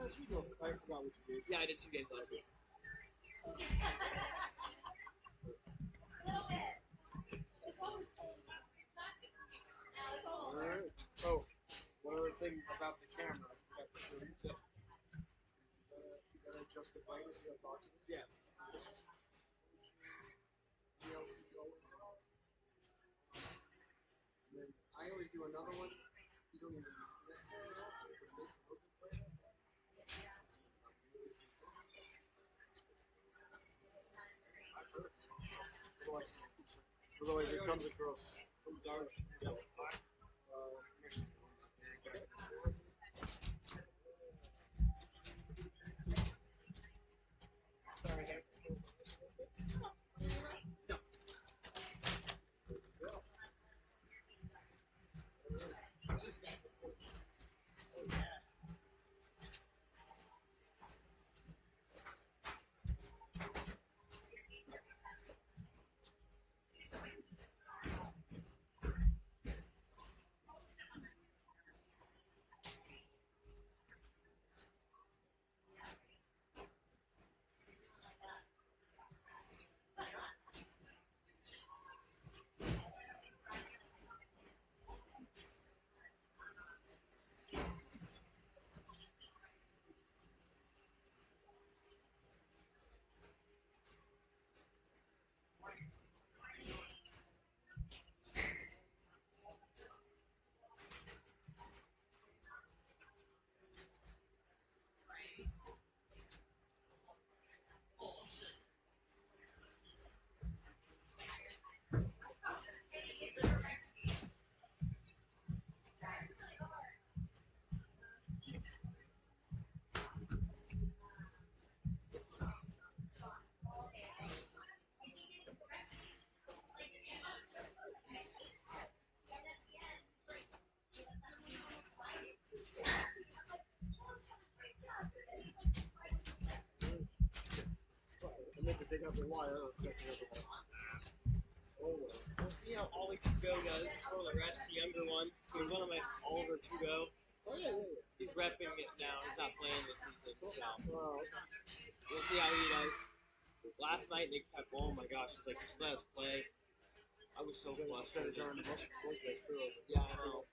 last week? Oh, I forgot what you did. Yeah, I did 2 games last week. A little bit. It's always cold. No, it's all over. Alright. Oh, one other thing about the camera. I forgot to show you. You gotta adjust the brightness of the document. Yeah. DLC always on. And then I always do another one. You don't even necessarily have to, but it makes it look brighter. I've heard. Otherwise it comes across from dark. Yellow. Michigan one up there, back and forth. Sorry, that's cool. No. There we go. I meant to take out the wire. I was checking out the wire. Oh, well. We'll see how Ollie 2-Go does for the refs, the younger one. He was one of my Oliver 2-Go. Oh, yeah. He's repping it now. He's not playing this season, so Wow. we'll see how he does. Last night they kept, oh my gosh, it was like, just let us play. I was so Said it flustered. during the muscle podcast too. Yeah, I know.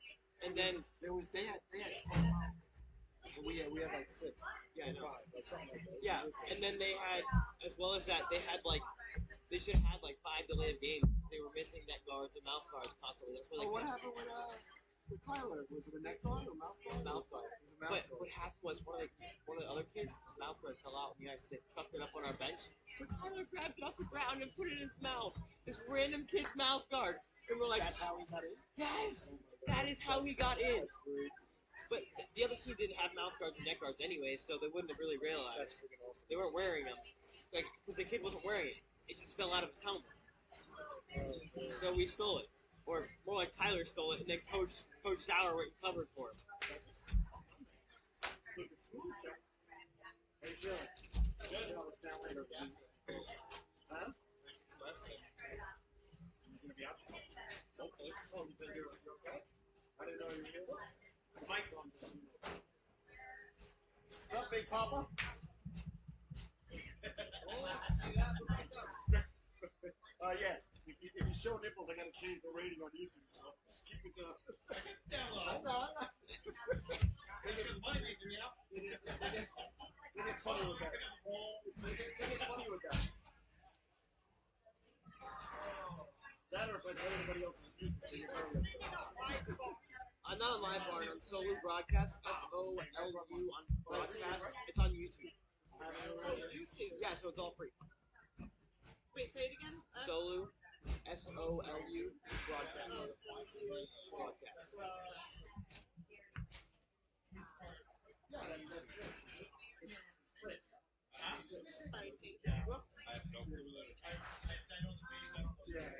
And then, They had 12 pounds. And we had like 6. yeah, I know. 5, like something like that. Yeah, and then they had, as well as that, they had like, they should have had like 5 delayed games. They were missing neck guards and mouth guards constantly. That's what they Oh, what kept- happened with Tyler? Was it a neck guard or mouth guard? Mouth guard. It was a mouth But guard. what happened was one of the other kids' his mouth guard fell out, and you guys chucked it up on our bench. So Tyler grabbed it off the ground and put it in his mouth. This random kid's mouth guard, and we're like, That's how he got in? yes, that is how he got in. That's great. But the other team didn't have mouth guards and neck guards anyway, so they wouldn't have really That's realized. freaking awesome. They weren't wearing them, like because the kid wasn't wearing it. It just fell out of his helmet. So we stole it, or more like Tyler stole it, and then Coach Sauer went and covered for him. Looking smooth, though. How you feeling? Good. I'll down later. Huh? You're gonna be out tomorrow? Okay. Oh, you think you're okay? I didn't know you were here. The mic's on. Just so you know. What's up, Big Papa? Yeah. If you show nipples, I gotta change the rating on YouTube. So just keep it down. I know. They get funny with that. They get funny with that. That or if I let anybody else's music, they get funny with that. I'm not on live bar, I'm Solu Broadcast, SOLU on broadcast. It's on YouTube. YouTube. Yeah, so it's all free. Wait, say it again. Solu, SOLU broadcast. Broadcast. Sorry, thank I have no clue. I know the days. I don't know. Yeah.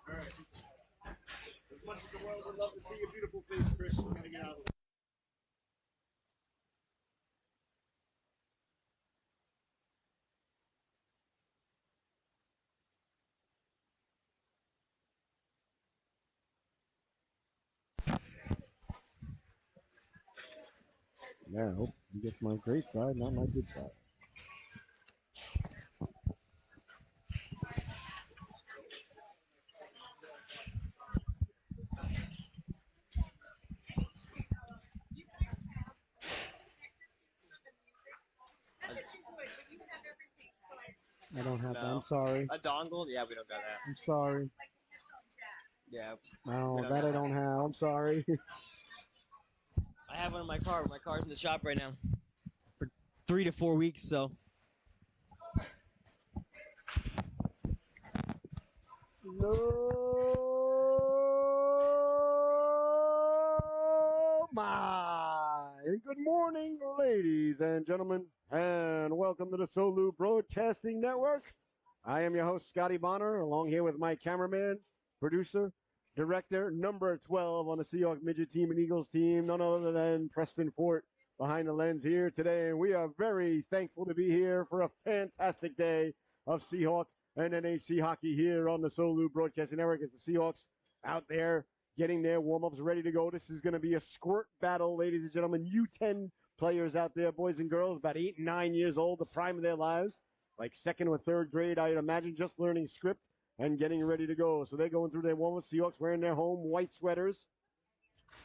All right. As much as the world would love to see your beautiful face, Chris, we're gonna get out of the way. Yeah, I hope you get my great side, not my good side. I don't have that. No. I'm sorry. A dongle? Yeah, we don't got that. I'm sorry. Yeah. No, We don't that got I don't have. I'm sorry. I have one in my car. My car's in the shop right now for 3 to 4 weeks. So No, my. Good morning, ladies and gentlemen, and welcome to the Solu Broadcasting Network. I am your host, Scotty Bonner, along here with my cameraman, producer, director, number 12 on the Seahawks midget team and Eagles team, none other than Preston Fort behind the lens here today. And we are very thankful to be here for a fantastic day of Seahawk and NHC hockey here on the Solu Broadcasting Network as the Seahawks out there getting their warm-ups ready to go. This is going to be a squirt battle, ladies and gentlemen. U10 players out there, boys and girls, about 8 and 9 years old, the prime of their lives, like second or third grade, I'd imagine, just learning script and getting ready to go. So they're going through their warm-ups. Seahawks wearing their home white sweaters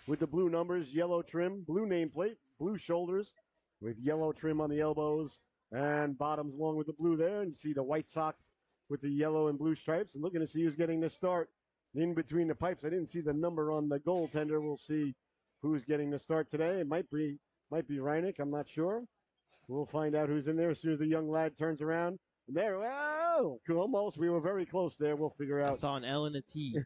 with the blue numbers, yellow trim, blue nameplate, blue shoulders with yellow trim on the elbows and bottoms along with the blue there. And you see the white socks with the yellow and blue stripes. And looking to see who's getting the start in between the pipes. I didn't see the number on the goaltender. We'll see who's getting the start today. It might be Reineck. I'm not sure. We'll find out who's in there as soon as the young lad turns around. And there, well, almost. We were very close there. We'll figure I out. saw an L and a T.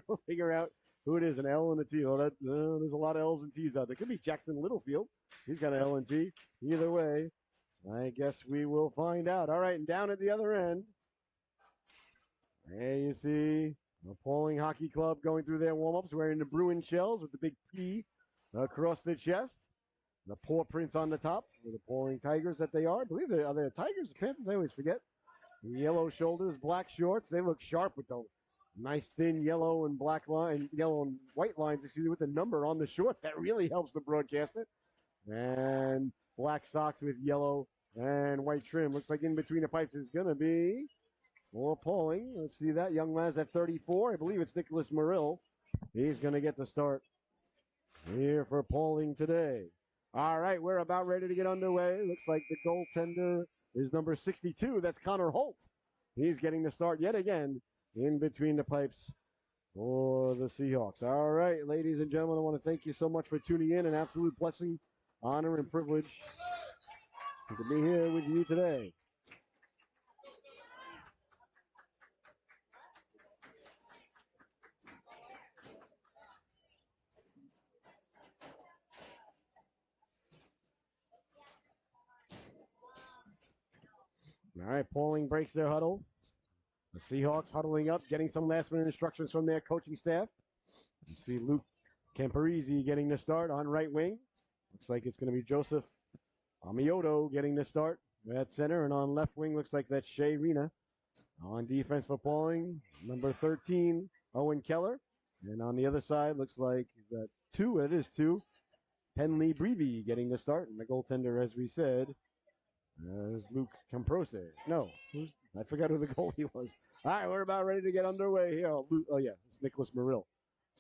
We'll figure out who it is, an L and a T. Oh, there's a lot of L's and T's out there. Could be Jackson Littlefield. He's got an L and T. Either way, I guess we will find out. All right, and down at the other end, there you see the Pawling Hockey Club going through their warm-ups wearing the Bruin shells with the big P across the chest. The paw prints on the top with the Pawling Tigers that they are. I believe are they Tigers or Panthers? I always forget. The yellow shoulders, black shorts. They look sharp with the nice thin yellow and black line, yellow and white lines, with the number on the shorts. That really helps the broadcaster. And black socks with yellow and white trim. Looks like in between the pipes is going to be more Pawling. Let's see that. Young man's at 34. I believe it's Nicholas Murill. He's going to get the start here for Pawling today. All right, we're about ready to get underway. Looks like the goaltender is number 62. That's Connor Holt. He's getting the start yet again in between the pipes for the Seahawks. All right, ladies and gentlemen, I want to thank you so much for tuning in. An absolute blessing, honor, and privilege to be here with you today. All right, Pawling breaks their huddle. The Seahawks huddling up, getting some last-minute instructions from their coaching staff. You see Luke Camparisi getting the start on right wing. Looks like it's going to be Joseph Amioto getting the start at center. And on left wing, looks like that's Shea Rena. On defense for Pawling, number 13, Owen Keller. And on the other side, looks like that it is two, Penley Breevy getting the start. And the goaltender, as we said, is Luke Camprose. No, I forgot who the goalie was. All right, we're about ready to get underway here. Oh yeah, it's Nicholas Murill.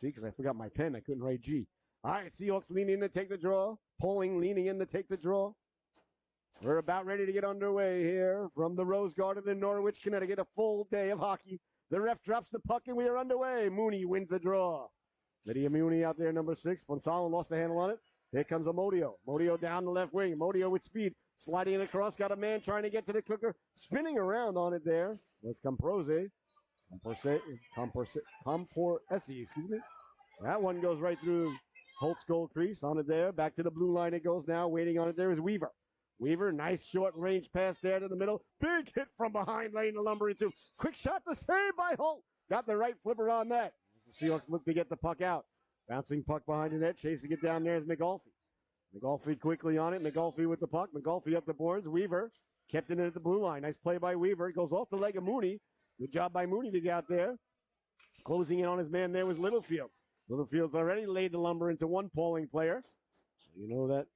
See, because I forgot my pen. I couldn't write G. All right, Seahawks leaning in to take the draw. Pawling leaning in to take the draw. We're about ready to get underway here from the Rose Garden in Norwich, Connecticut. A full day of hockey. The ref drops the puck, and we are underway. Mooney wins the draw. Lydia Mooney out there, number 6. Gonzalo lost the handle on it. Here comes a Modio. Modio down the left wing. Modio with speed. Sliding it across. Got a man trying to get to the cooker. Spinning around on it there. That's Camprose. Camporesi, excuse me. That one goes right through Holt's goal crease. On it there. Back to the blue line it goes now. Waiting on it there is Weaver. Weaver, nice short range pass there to the middle. Big hit from behind, laying the lumber into. Quick shot to save by Holt. Got the right flipper on that. The Seahawks look to get the puck out. Bouncing puck behind the net. Chasing it down there is McAuliffe. McAuliffe quickly on it. McAuliffe with the puck. McAuliffe up the boards. Weaver kept it in at the blue line. Nice play by Weaver. It goes off the leg of Mooney. Good job by Mooney to get out there. Closing in on his man there was Littlefield. Littlefield's already laid the lumber into one Pawling player. So you know that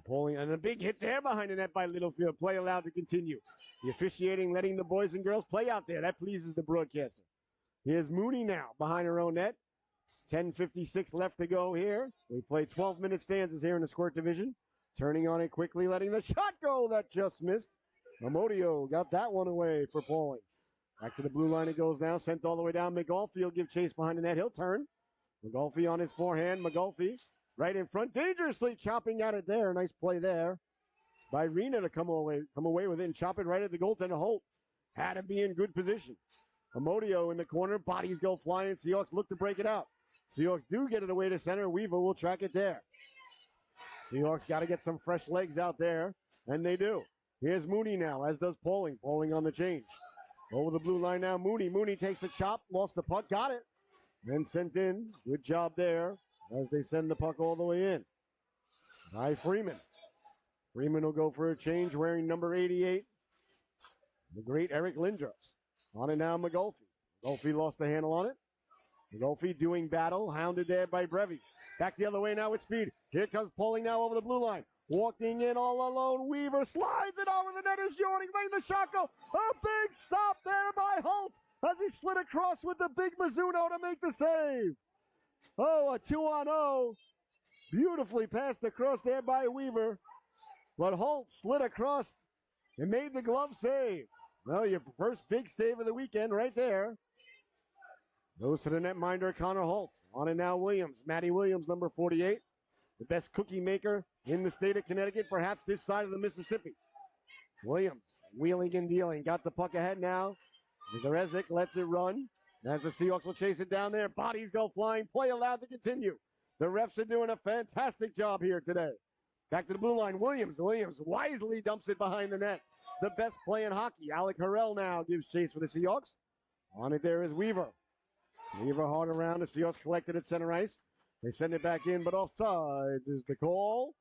Pawling, and a big hit there behind the net by Littlefield. Play allowed to continue. The officiating letting the boys and girls play out there. That pleases the broadcaster. Here's Mooney now behind her own net. 10:56 left to go here. We play 12-minute stanzas here in the Squirt division. Turning on it quickly, letting the shot go. That just missed. Amodio got that one away for Pawling. Back to the blue line it goes now. Sent all the way down. McGolfie will give chase behind the net. He'll turn. McGolfie on his forehand. McGolfie right in front. Dangerously chopping at it there. Nice play there by Rena to come away with it and chop it right at the goaltender. Holt had to be in good position. Amodio in the corner. Bodies go flying. Seahawks look to break it out. Seahawks do get it away to center. Weaver will track it there. Seahawks got to get some fresh legs out there, and they do. Here's Mooney now, as does Pawling. Pawling on the change. Over the blue line now, Mooney. Mooney takes a chop, lost the puck, got it. Then sent in. Good job there as they send the puck all the way in. By Freeman. Freeman will go for a change wearing number 88. The great Eric Lindros. On it now, McGolfie. McGolfie lost the handle on it. McGolfie doing battle, hounded there by Brevy. Back the other way now with speed. Here comes Pawling now over the blue line. Walking in all alone. Weaver slides it over the net. Is yawning. Made the shot go. A big stop there by Holt as he slid across with the big Mizuno to make the save. Oh, a 2-on-0. Beautifully passed across there by Weaver. But Holt slid across and made the glove save. Well, your first big save of the weekend right there. Goes to the netminder, Connor Holt. On it now, Williams. Matty Williams, number 48. The best cookie maker in the state of Connecticut, perhaps this side of the Mississippi. Williams, wheeling and dealing. Got the puck ahead now. Zarezic lets it run. As the Seahawks will chase it down there. Bodies go flying. Play allowed to continue. The refs are doing a fantastic job here today. Back to the blue line. Williams wisely dumps it behind the net. The best play in hockey. Alec Harrell now gives chase for the Seahawks. On it there is Weaver. Weaver hard around. The Seahawks collected at center ice. They send it back in, but offsides is the call.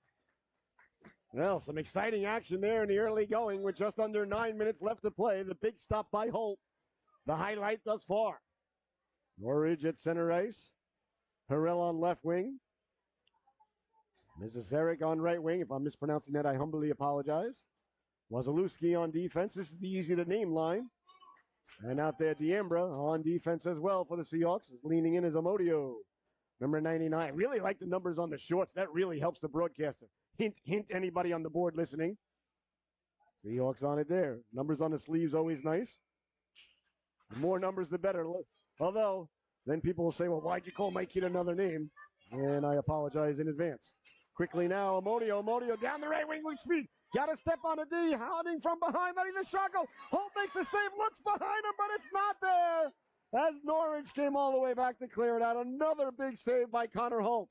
Well, some exciting action there in the early going with just under 9 minutes left to play. The big stop by Holt. The highlight thus far. Norridge at center ice. Harrell on left wing. Mrs. Eric on right wing. If I'm mispronouncing that, I humbly apologize. Wazalewski on defense. This is the easy-to-name line. And out there, Diambra on defense as well for the Seahawks. Leaning in is Amodio, number 99. Really like the numbers on the shorts. That really helps the broadcaster. Hint, hint, anybody on the board listening. Seahawks on it there. Numbers on the sleeves, always nice. The more numbers, the better. Although, then people will say, well, why'd you call my kid another name? And I apologize in advance. Quickly now, Amodio down the right wing with speed. Got to step on a D, hounding from behind, letting the shot go. Holt makes the save, looks behind him, but it's not there. As Norwich came all the way back to clear it out. Another big save by Connor Holt.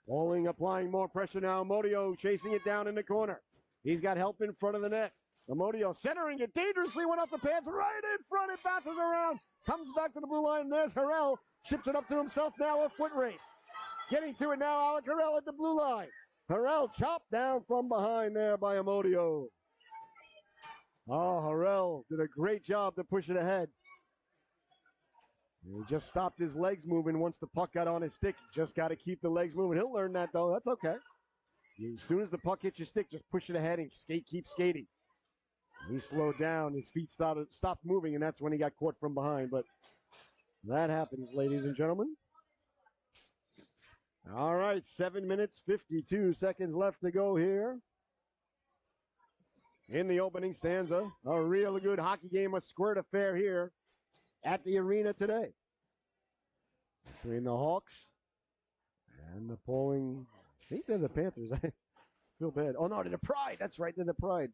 Pawling applying more pressure now. Amodio chasing it down in the corner. He's got help in front of the net. Amodio centering it dangerously, went off the pads right in front. It bounces around, comes back to the blue line. There's Harrell, chips it up to himself now. A foot race. Getting to it now, Alec Harrell at the blue line. Harrell chopped down from behind there by Amodio. Oh, Harrell did a great job to push it ahead. He just stopped his legs moving once the puck got on his stick. Just got to keep the legs moving. He'll learn that, though. That's okay. As soon as the puck hits your stick, just push it ahead and keep skating. He slowed down. His feet stopped moving, and that's when he got caught from behind. But that happens, ladies and gentlemen. All right, 7 minutes, 52 seconds left to go here. In the opening stanza, a real good hockey game, a Squirt affair here at the arena today. Between the Hawks and the Pawling, I think they're the Panthers. I feel bad. Oh, no, they're the Pride. That's right, they're the Pride.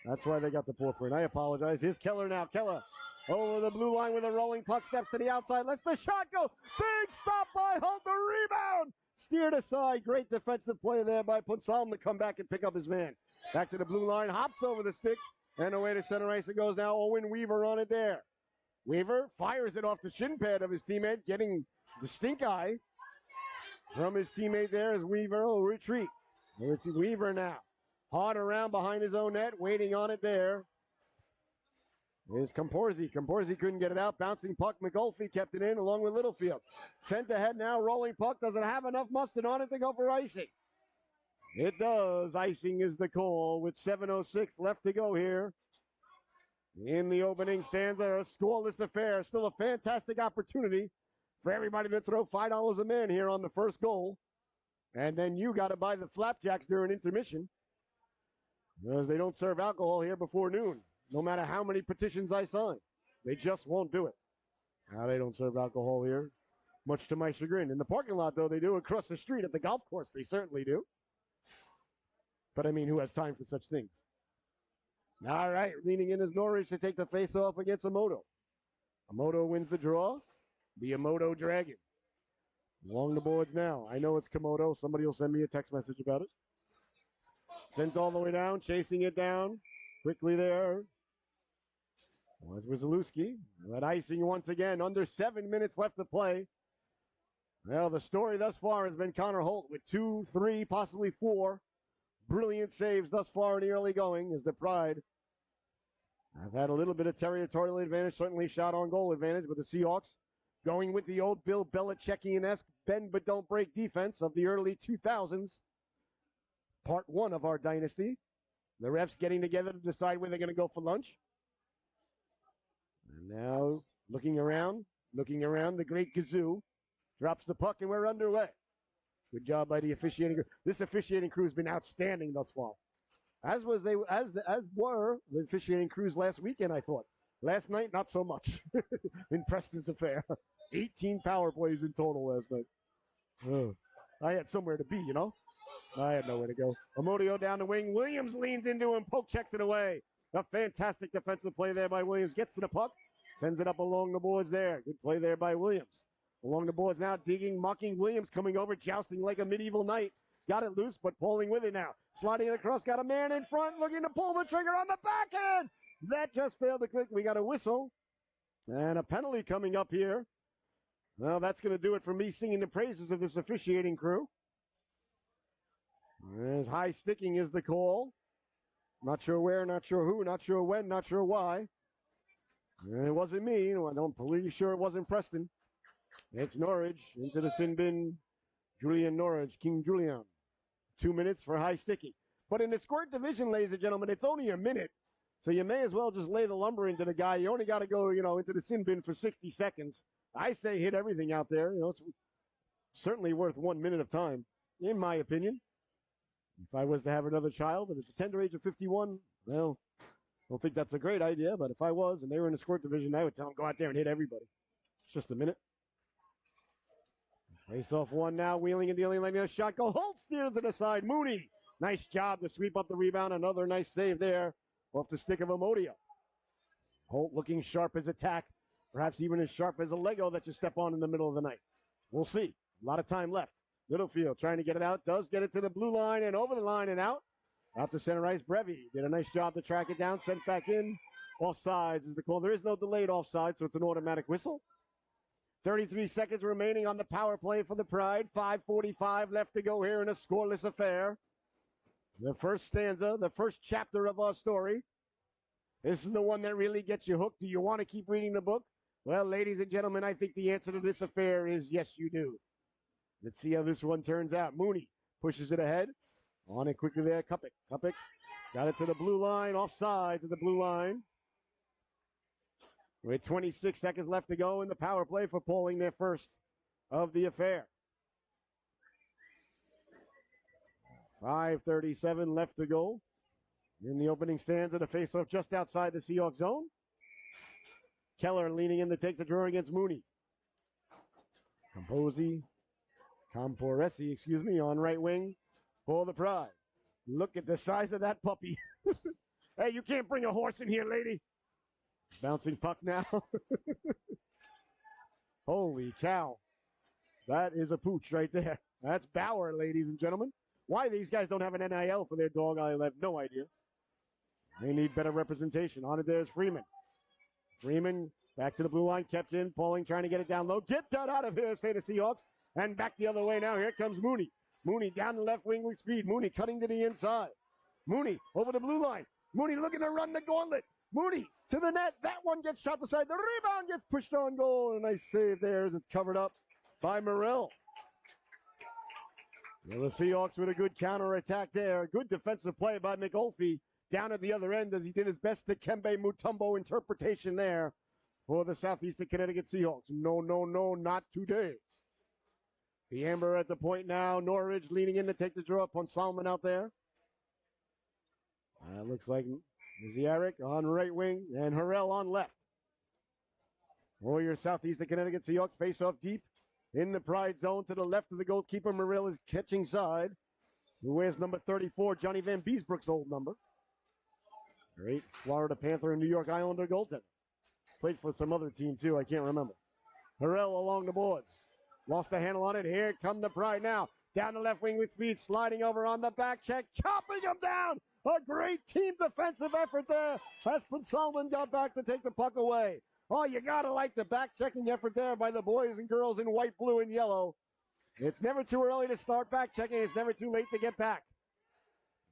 That's why they got the 4 point. I apologize. Here's Keller now. Keller over the blue line with a rolling puck, steps to the outside, lets the shot go. Big stop by Holt, the rebound. Steered aside. Great defensive play there by Punsalm to come back and pick up his man. Back to the blue line, hops over the stick, and away to center ice it goes now. Owen Weaver on it there. Weaver fires it off the shin pad of his teammate, getting the stink eye from his teammate there as Weaver will retreat. It's Weaver now. Hard around behind his own net, waiting on it there. Is Comporzi. Comporzi couldn't get it out. Bouncing puck. McGolfie kept it in along with Littlefield. Sent ahead now. Rolling puck. Doesn't have enough mustard on it to go for icing. It does. Icing is the call with 7:06 left to go here. In the opening stanza, a scoreless affair. Still a fantastic opportunity for everybody to throw $5 a man here on the first goal. And then you got to buy the flapjacks during intermission, because they don't serve alcohol here before noon, no matter how many petitions I sign. They just won't do it. Now they don't serve alcohol here, much to my chagrin. In the parking lot, though, they do. Across the street at the golf course, they certainly do. But, I mean, who has time for such things? All right, leaning in is Norwich to take the face-off against Emoto. Emoto wins the draw. The Emoto Dragon. Along the boards now. I know it's Komodo. Somebody will send me a text message about it. Sent all the way down, chasing it down. Quickly there. Was Wazalewski. That icing once again. Under 7 minutes left to play. Well, the story thus far has been Connor Holt with 2, 3, possibly 4 brilliant saves thus far in the early going as the Pride have had a little bit of territorial advantage, certainly shot on goal advantage with the Seahawks going with the old Bill Belichickian-esque bend but don't break defense of the early 2000s. Part 1 of our dynasty. The refs getting together to decide where they're going to go for lunch. And now looking around, the great Kazoo drops the puck and we're underway. Good job by the officiating crew. This officiating crew has been outstanding thus far. As were the officiating crews last weekend, I thought. Last night, not so much in Preston's affair. 18 power plays in total last night. I had somewhere to be, you know. I had nowhere to go. Amodio down the wing. Williams leans into him. Poke checks it away. A fantastic defensive play there by Williams. Gets to the puck. Sends it up along the boards there. Good play there by Williams. Along the boards now, digging, mucking. Williams coming over, jousting like a medieval knight. Got it loose, but Pawling with it now. Sliding it across, got a man in front, looking to pull the trigger on the backhand. That just failed to click. We got a whistle and a penalty coming up here. Well, that's going to do it for me singing the praises of this officiating crew. As high sticking is the call. Not sure where, not sure who, not sure when, not sure why. It wasn't me. I don't believe sure it wasn't Preston. It's Norwich into the sin bin. Julian Norwich, King Julian. 2 minutes for high sticky. But in the Squirt division, ladies and gentlemen, it's only a minute. So you may as well just lay the lumber into the guy. You only got to go, into the sin bin for 60 seconds. I say hit everything out there. It's certainly worth 1 minute of time, in my opinion. If I was to have another child and at the tender age of 51, well, I don't think that's a great idea. But if I was and they were in the Squirt division, I would tell them, go out there and hit everybody. It's just a minute. Face off one now, wheeling and dealing, letting a shot go. Holt steers to the side. Mooney, nice job to sweep up the rebound. Another nice save there off the stick of Amodio. Holt looking sharp as attack, perhaps even as sharp as a Lego that you step on in the middle of the night. We'll see. A lot of time left. Littlefield trying to get it out, does get it to the blue line and over the line and out. Out to center ice. Brevy did a nice job to track it down, sent back in. Offsides is the call. There is no delayed offside, so it's an automatic whistle. 33 seconds remaining on the power play for the Pride. 5:45 left to go here in a scoreless affair. The first stanza, the first chapter of our story. This is the one that really gets you hooked. Do you want to keep reading the book? Well, ladies and gentlemen, I think the answer to this affair is yes, you do. Let's see how this one turns out. Mooney pushes it ahead. On it quickly there. Kupik got it to the blue line. Offside to the blue line. With 26 seconds left to go in the power play for Pawling, their first of the affair. 5:37 left to go in the opening stanza. The faceoff just outside the Seahawks zone. Keller leaning in to take the draw against Mooney. Camporesi, on right wing for the Pride. Look at the size of that puppy. Hey, you can't bring a horse in here, lady. Bouncing puck now. Holy cow. That is a pooch right there. That's Bauer, ladies and gentlemen. Why these guys don't have an NIL for their dog, I have no idea. They need better representation. On it there's Freeman. Freeman back to the blue line, kept in. Pawling trying to get it down low. Get that out of here, say the Seahawks. And back the other way now. Here comes Mooney. Mooney down the left wing with speed. Mooney cutting to the inside. Mooney over the blue line. Mooney looking to run the gauntlet. Mooney to the net. That one gets shot aside. The rebound gets pushed on goal. A nice save there as it's covered up by Morrell. Well, the Seahawks with a good counterattack there. Good defensive play by McAuliffe down at the other end as he did his best Dikembe Mutombo interpretation there for the Southeastern Connecticut Seahawks. No, no, no, not today. The Amber at the point now. Norridge leaning in to take the draw upon Solomon out there. Looks like Ziaric on right wing and Harrell on left. Warriors Southeastern Connecticut Seahawks face off deep in the pride zone to the left of the goalkeeper. Murill is catching side. Who wears number 34, Johnny Van Beesbrook's old number. Great Florida Panther and New York Islander goaltender. Played for some other team too, I can't remember. Harrell along the boards. Lost the handle on it. Here come the pride now. Down the left wing with speed, sliding over on the back check, chopping him down. A great team defensive effort there. Espen Solomon got back to take the puck away. Oh, you got to like the back-checking effort there by the boys and girls in white, blue, and yellow. It's never too early to start back-checking. It's never too late to get back.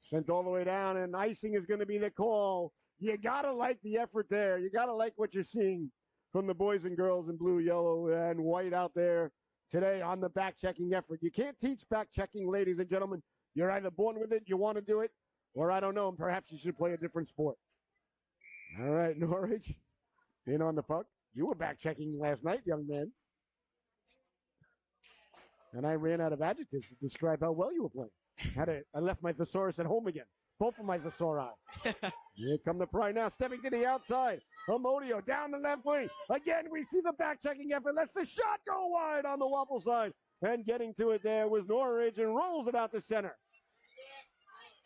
Sent all the way down, and icing is going to be the call. You got to like the effort there. You got to like what you're seeing from the boys and girls in blue, yellow, and white out there today on the back-checking effort. You can't teach back-checking, ladies and gentlemen. You're either born with it, you want to do it, or I don't know, perhaps you should play a different sport. All right, Norwich. In on the puck. You were back checking last night, young man. And I ran out of adjectives to describe how well you were playing. I left my thesaurus at home again. Both of my thesauri. Here come the pride now, stepping to the outside. Amodio down the left wing. Again, we see the back checking effort. Lets the shot go wide on the waffle side. And getting to it there was Norridge and rolls it out to center.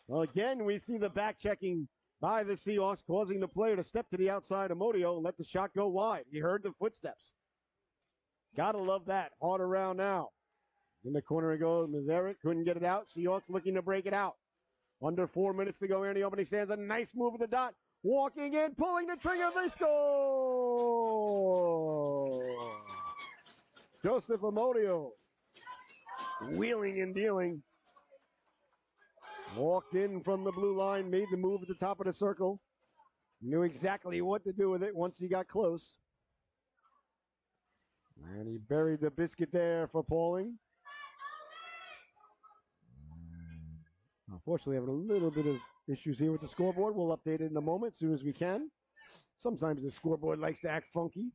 Well, again, we see the back checking by the Seahawks, causing the player to step to the outside of Modio and let the shot go wide. He heard the footsteps. Gotta love that. Hard around now. In the corner it goes. Mazaric couldn't get it out. Seahawks looking to break it out. Under 4 minutes to go here in the opening stands. A nice move at the dot. Walking in, pulling the trigger. They score! Joseph Amodio. Wheeling and dealing. Walked in from the blue line, made the move at the top of the circle. Knew exactly what to do with it once he got close. And he buried the biscuit there for Pawling. Unfortunately, having a little bit of issues here with the scoreboard. We'll update it in a moment as soon as we can. Sometimes the scoreboard likes to act funky.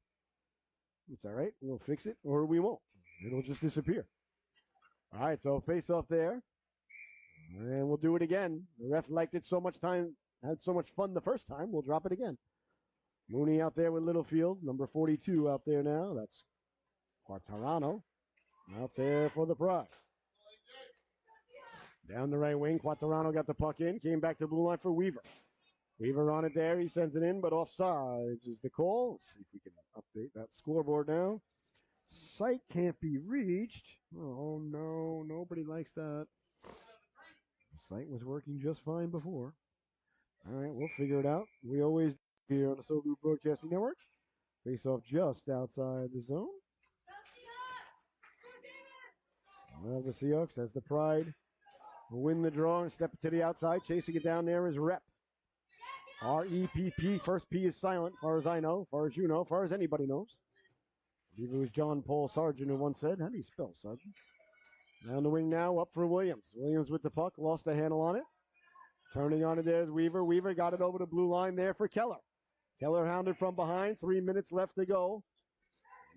It's all right. We'll fix it, or we won't. It'll just disappear. All right, so face off there. And we'll do it again. The ref liked it so much time, had so much fun the first time, we'll drop it again. Mooney out there with Littlefield, number 42 out there now. That's Quattarano out there for the pride. Down the right wing, Quattarano got the puck in, came back to the blue line for Weaver. Weaver on it there, he sends it in, but offsides is the call. Let's see if we can update that scoreboard now. Site can't be reached. Oh no, nobody likes that. Site was working just fine before. All right, we'll figure it out. We always do here on the SoLu Broadcasting Network. Face off just outside the zone. Well, the Seahawks as the pride will win the draw and step to the outside. Chasing it down there is Rep. R-E-P-P. First P is silent, far as I know, far as you know, far as anybody knows. I believe it was John Paul Sargent who once said, how do you spell Sargent? Down the wing now, up for Williams. Williams with the puck, lost the handle on it. Turning on it, there's Weaver. Weaver got it over the blue line there for Keller. Keller hounded from behind, 3 minutes left to go.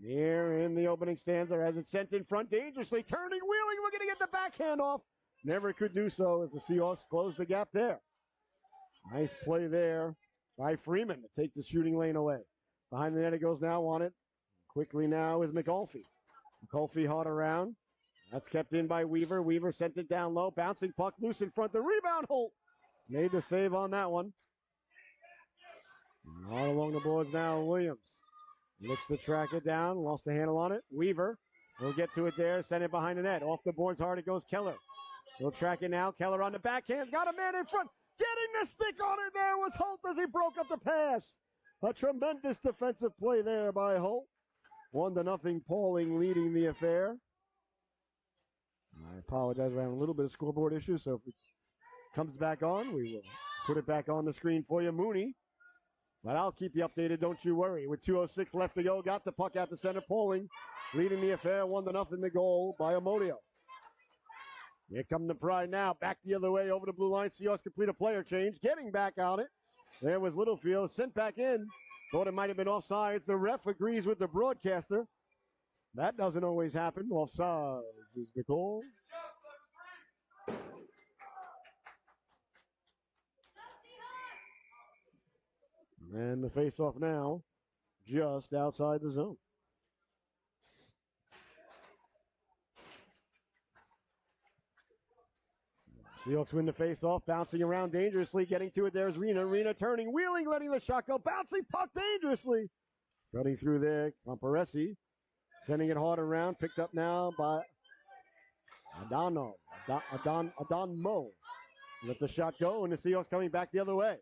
Here in the opening stanza as it's sent in front dangerously. Turning, wheeling, looking to get the backhand off. Never could do so as the Seahawks close the gap there. Nice play there by Freeman to take the shooting lane away. Behind the net it goes now on it. Quickly now is McAuliffe. McAuliffe hard around. That's kept in by Weaver. Weaver sent it down low. Bouncing puck loose in front. The rebound, Holt made the save on that one. All along the boards now, Williams. Looks to track it down. Lost the handle on it. Weaver will get to it there. Send it behind the net. Off the boards hard it goes Keller. He'll track it now. Keller on the backhand. Got a man in front. Getting the stick on it there was Holt as he broke up the pass. A tremendous defensive play there by Holt. 1-0 Pawling leading the affair. I apologize. We're having a little bit of scoreboard issues, so if it comes back on, we will put it back on the screen for you. Mooney. But I'll keep you updated, don't you worry. With 2:06 left to go, got the puck out to center. Pawling leading the affair, 1-0 the goal by Amodio. Here come the Pride now. Back the other way over the blue line. Seahawks complete a player change. Getting back on it. There was Littlefield. Sent back in. Thought it might have been offsides. The ref agrees with the broadcaster. That doesn't always happen. Offsides is the call. And the face-off now just outside the zone. Seahawks win the face-off, bouncing around dangerously, getting to it. There's Rena. Rena turning, wheeling, letting the shot go. Bouncing puck dangerously. Cutting through there, Comparesi. Sending it hard around, picked up now by Adonmo. Let the shot go, and the Seahawks coming back the other way.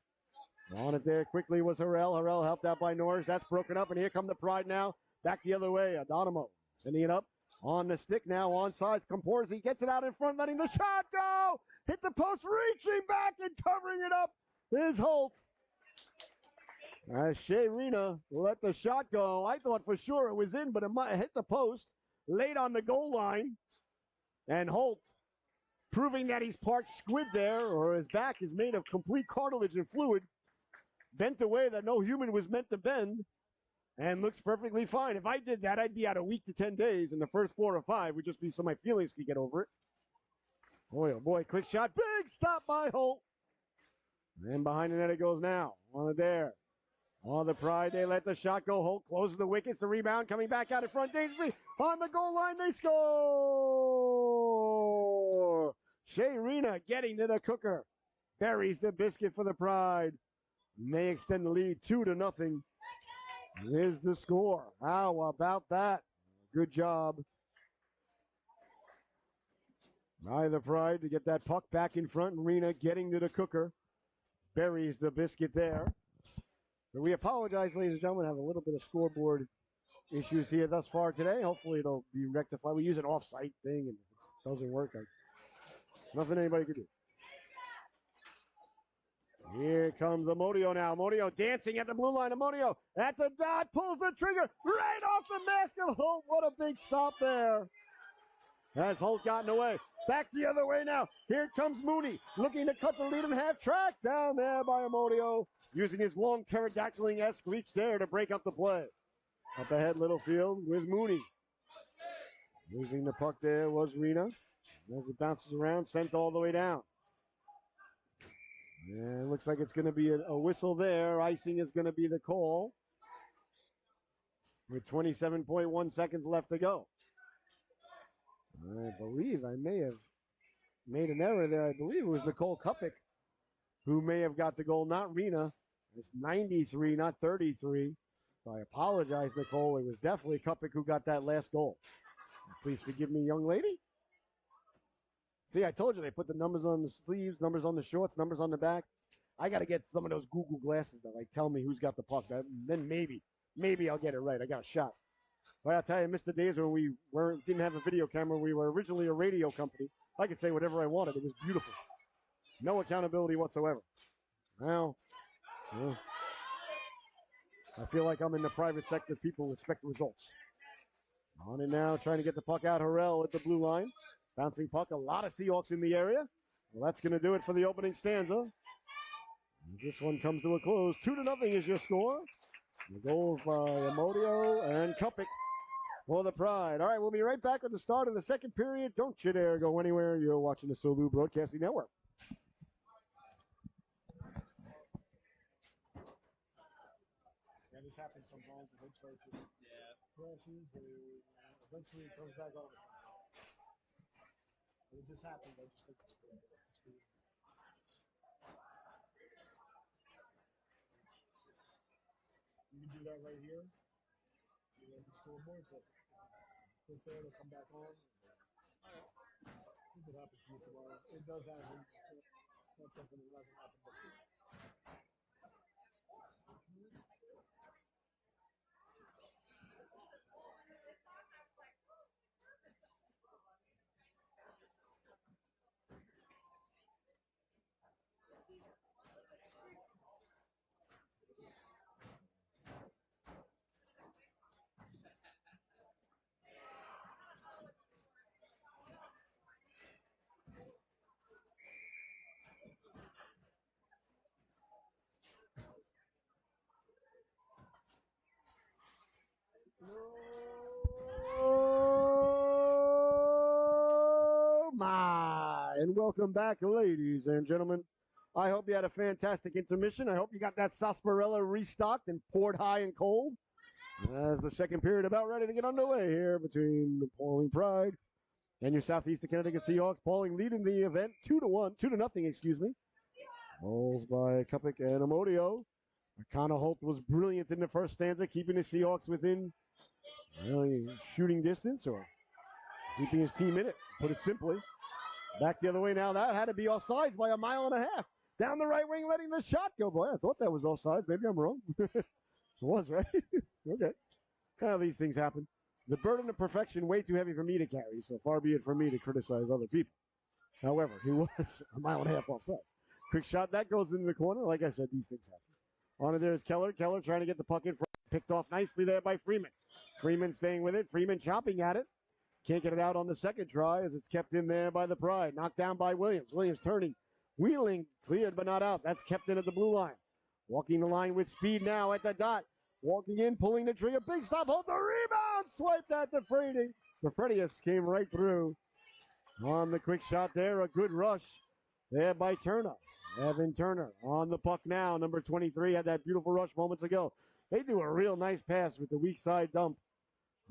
On it there quickly was Harrell. Harrell helped out by Norris. That's broken up, and here come the Pride now. Back the other way, Adonmo. Sending it up on the stick now, on sides. Comporzi gets it out in front, letting the shot go. Hit the post, reaching back and covering it up is Holt. As Shea Rena let the shot go. I thought for sure it was in, but it might hit the post late on the goal line. And Holt, proving that he's part squid there, or his back is made of complete cartilage and fluid, bent a way that no human was meant to bend, and looks perfectly fine. If I did that, I'd be out a week to 10 days, and the first 4 or 5 would just be so my feelings could get over it. Boy, oh boy, quick shot, big stop by Holt. And behind the net it goes now, on it there. On the Pride, they let the shot go. Holt closes the wickets, the rebound coming back out in front dangerously. On the goal line, they score! Shea Rena getting to the cooker. Buries the biscuit for the Pride. May extend the lead 2-0. Here's the score. How about that? Good job by the Pride to get that puck back in front. And Rena getting to the cooker. Buries the biscuit there. So we apologize, ladies and gentlemen. Have a little bit of scoreboard issues here thus far today. Hopefully it'll be rectified. We use an off-site thing, and if it doesn't work, nothing anybody can do. Here comes Amodio now. Amodio dancing at the blue line. Amodio at the dot, pulls the trigger right off the mask of Holt. What a big stop there. As Holt gotten away. Back the other way now. Here comes Mooney, looking to cut the lead in half. Track down there by Amodio, using his long pterodactyling-esque reach there to break up the play. Up ahead, Littlefield with Mooney. Losing the puck there was Rena. As it bounces around, sent all the way down. And it looks like it's going to be a whistle there. Icing is going to be the call with 27.1 seconds left to go. I believe I may have made an error there. I believe it was Nicole Kupik who may have got the goal, not Rena. It's 93, not 33. So I apologize, Nicole. It was definitely Kupik who got that last goal. Please forgive me, young lady. See, I told you they put the numbers on the sleeves, numbers on the shorts, numbers on the back. I got to get some of those Google glasses that like tell me who's got the puck. Then maybe I'll get it right. I got a shot. But I'll tell you, I missed the days when we didn't have a video camera. We were originally a radio company. I could say whatever I wanted. It was beautiful. No accountability whatsoever. Now, I feel like I'm in the private sector. People expect results. On it now, trying to get the puck out. Harrell at the blue line. Bouncing puck. A lot of Seahawks in the area. Well, that's going to do it for the opening stanza. As this one comes to a close. 2-0 is your score. The goals by Amodio and Kupik for the Pride. All right, we'll be right back at the start of the second period. Don't you dare go anywhere. You're watching the Solu Broadcasting Network. Yeah, this happens sometimes. The website just crashes, and eventually it comes back on. When this happens, I just think it's great. You can do that right here. You have the scoreboard, so click there, it'll come back on. I think it happens to me tomorrow. It does happen. Not something that hasn't happened before. and welcome back, ladies and gentlemen. I hope you had a fantastic intermission. I hope you got that sarsaparilla restocked and poured high and cold. As the second period about ready to get underway here between the Pawling Pride and your Southeastern Connecticut Seahawks. Pawling leading the event 2-0, excuse me. Goals by Kupik and Amodio. Connor Holt was brilliant in the first stanza, keeping the Seahawks within shooting distance or keeping his team in it, put it simply. Back the other way now. That had to be offsides by a mile and a half. Down the right wing, letting the shot go. Boy, I thought that was offsides. Maybe I'm wrong. It was, right? Okay. How these things happen. The burden of perfection way too heavy for me to carry, so far be it from me to criticize other people. However, he was a mile and a half offside. Quick shot. That goes into the corner. Like I said, these things happen. On it there's Keller. Keller trying to get the puck in front. Picked off nicely there by Freeman. Freeman staying with it. Freeman chopping at it. Can't get it out on the second try as it's kept in there by the Pride. Knocked down by Williams. Williams turning. Wheeling. Cleared but not out. That's kept in at the blue line. Walking the line with speed now at the dot. Walking in, pulling the trigger. Big stop. Hold the rebound. Swiped at the Frady. The Fredius came right through. On the quick shot there. A good rush there by Turner. Evan Turner on the puck now. Number 23 had that beautiful rush moments ago. They do a real nice pass with the weak side dump.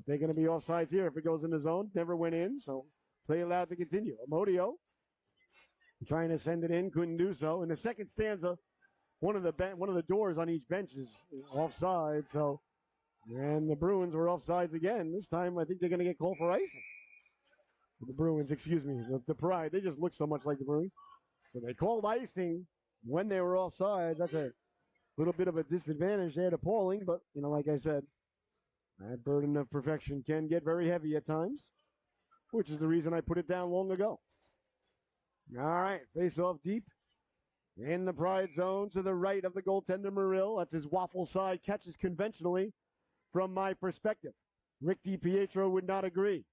They're going to be offsides here if it goes in the zone. Never went in, so play allowed to continue. Amodio trying to send it in, couldn't do so. In the second stanza, one of the doors on each bench is offside. So, and the Bruins were offsides again. This time, I think they're going to get called for icing. The Bruins, excuse me, the Pride. They just look so much like the Bruins. So they called icing when they were offsides. That's a little bit of a disadvantage there to Pawling, but like I said, that burden of perfection can get very heavy at times, which is the reason I put it down long ago. All right, face off deep in the Pride zone to the right of the goaltender Murill. That's his waffle side, catches conventionally from my perspective. Rick DiPietro would not agree.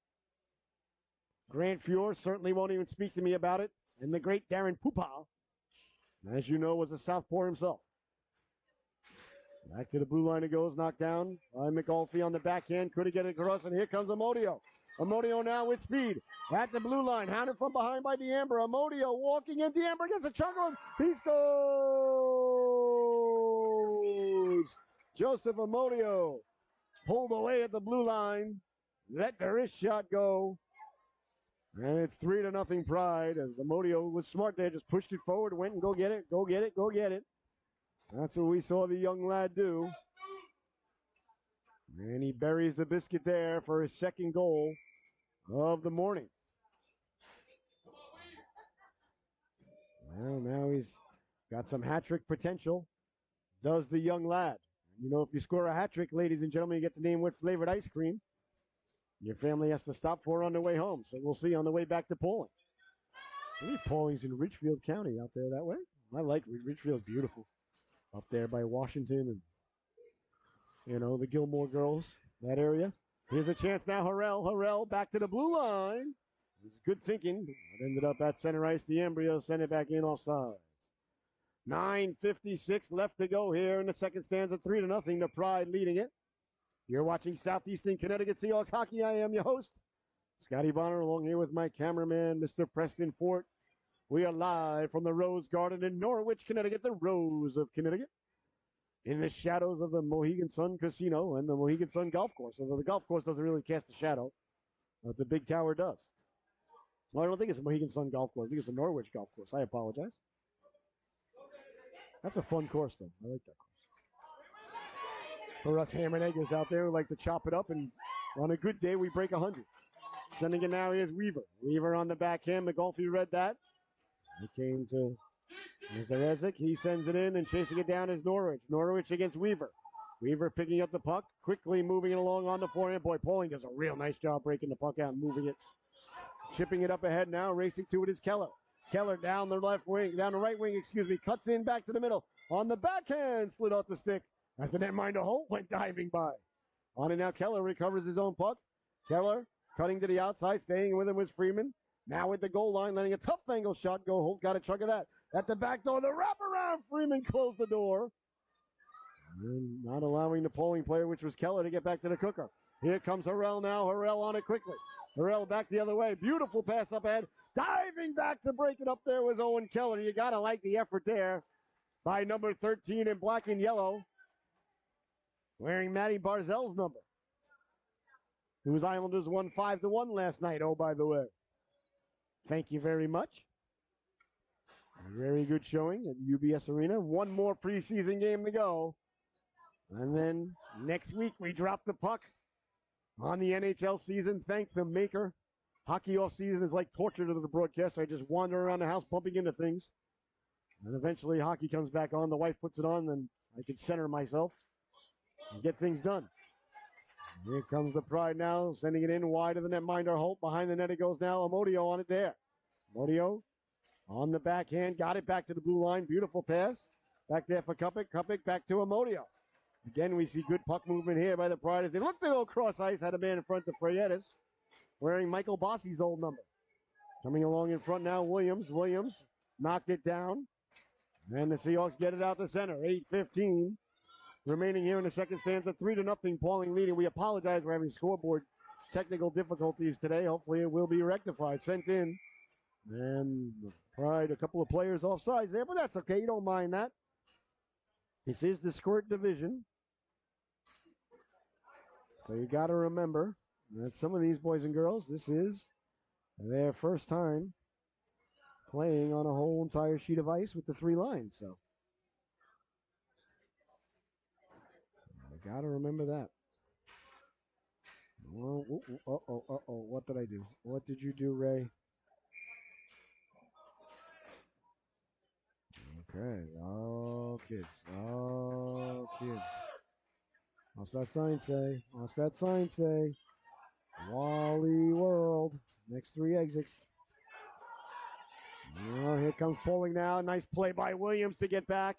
Grant Fuhr certainly won't even speak to me about it. And the great Darren Pupa, as you know, was a southpaw himself. Back to the blue line it goes, knocked down by McAuliffe on the backhand. Couldn't get it across, and here comes Amodio. Amodio now with speed. At the blue line, hounded from behind by D'Amber. Amodio walking in. D'Amber gets a chunk on. He scores! Joseph Amodio pulled away at the blue line. Let the wrist shot go. And it's 3-0 Pride as Amodio was smart there, just pushed it forward, went and go get it, go get it, go get it. That's what we saw the young lad do. And he buries the biscuit there for his second goal of the morning. Well, now he's got some hat-trick potential, does the young lad. If you score a hat-trick, ladies and gentlemen, you get to name what flavored ice cream your family has to stop for on their way home. So we'll see on the way back to Pawling. I believe Pawling's in Richfield County out there that way. I like Richfield's beautiful. Up there by Washington and, the Gilmore girls, that area. Here's a chance now, Harrell back to the blue line. It was good thinking. It ended up at center ice. The embryo sent it back in offsides. 9:56 left to go here in the second stanza. 3-0, the Pride leading it. You're watching Southeastern Connecticut Seahawks hockey. I am your host, Scotty Bonner, along here with my cameraman, Mr. Preston Fort. We are live from the Rose Garden in Norwich, Connecticut, the Rose of Connecticut, in the shadows of the Mohegan Sun Casino and the Mohegan Sun Golf Course. Although the golf course doesn't really cast a shadow, but the big tower does. Well, I don't think it's a Mohegan Sun Golf Course. I think it's a Norwich Golf Course. I apologize. That's a fun course, though. I like that course. For us ham and eggers out there who like to chop it up, and on a good day, we break 100. Sending it now, here's Weaver. Weaver on the backhand. McAuliffe read that. He came to Zarezic. He sends it in, and chasing it down is Norwich. Norwich against Weaver. Weaver picking up the puck, quickly moving it along on the forehand. Boy, Pawling does a real nice job breaking the puck out and moving it. Chipping it up ahead now, racing to it is Keller. Keller down the right wing, cuts in back to the middle. On the backhand, slid off the stick as the netminder Holt went diving by. On it now, Keller recovers his own puck. Keller cutting to the outside, staying with him was Freeman. Now with the goal line, letting a tough angle shot go. Holt got a chunk of that. At the back door, the wraparound. Freeman closed the door. And not allowing the Pawling player, which was Keller, to get back to the cooker. Here comes Harrell now. Harrell on it quickly. Harrell back the other way. Beautiful pass up ahead. Diving back to break it up there was Owen Keller. You got to like the effort there by number 13 in black and yellow, wearing Matty Barzell's number, whose Islanders won 5-1 last night, oh, by the way. Thank you very much. A very good showing at UBS Arena. One more preseason game to go. And then next week we drop the puck on the NHL season. Thank the maker. Hockey off season is like torture to the broadcast. I just wander around the house bumping into things. And eventually hockey comes back on. The wife puts it on, and I can center myself and get things done. Here comes the Pride now, sending it in wide of the netminder. Holt behind the net. It goes now. Amodio on it there. Amodio on the backhand. Got it back to the blue line. Beautiful pass. Back there for Kupik. Kupik back to Amodio. Again, we see good puck movement here by the Pride as they look to go cross ice. Had a man in front of Freyetis, wearing Michael Bossi's old number. Coming along in front now, Williams. Williams knocked it down. And the Seahawks get it out the center. 8:15 remaining here in the second stanza. 3-0. Pawling leading. We apologize for having scoreboard technical difficulties today. Hopefully it will be rectified. Sent in. And Pride, a couple of players offsides there, but that's okay. You don't mind that. This is the Squirt division. So you got to remember that some of these boys and girls, this is their first time playing on a whole entire sheet of ice with the 3 lines. So you got to remember that. What did I do? What did you do, Ray? Okay. Oh, kids. Oh, kids. What's that sign say? What's that sign say? Wally World. Next 3 exits. Oh, here comes Pawling now. Nice play by Williams to get back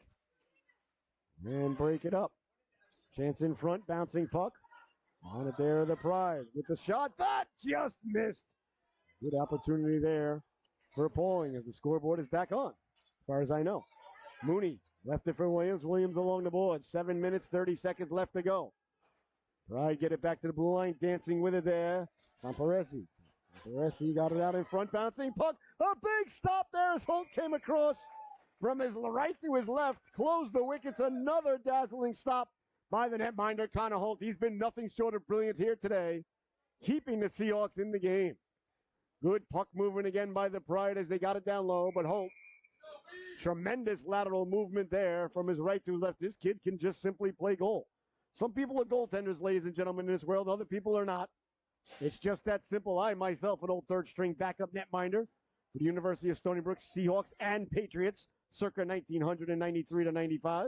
and break it up. Chance in front. Bouncing puck. On it there, the Pride with the shot. That just missed. Good opportunity there for Pawling as the scoreboard is back on, as far as I know. Mooney left it for Williams. Williams along the board. 7 minutes, 30 seconds left to go. Pride get it back to the blue line. Dancing with it there. Pomparesi. Pomparesi got it out in front. Bouncing puck. A big stop there as Holt came across from his right to his left. Closed the wickets. Another dazzling stop by the netminder, Connor Holt. He's been nothing short of brilliant here today, keeping the Seahawks in the game. Good puck movement again by the Pride as they got it down low, but Holt, tremendous lateral movement there from his right to his left. This kid can just simply play goal. Some people are goaltenders, ladies and gentlemen, in this world. Other people are not. It's just that simple. I, myself, an old third-string backup netminder for the University of Stony Brook Seahawks and Patriots, circa 1993 to 95.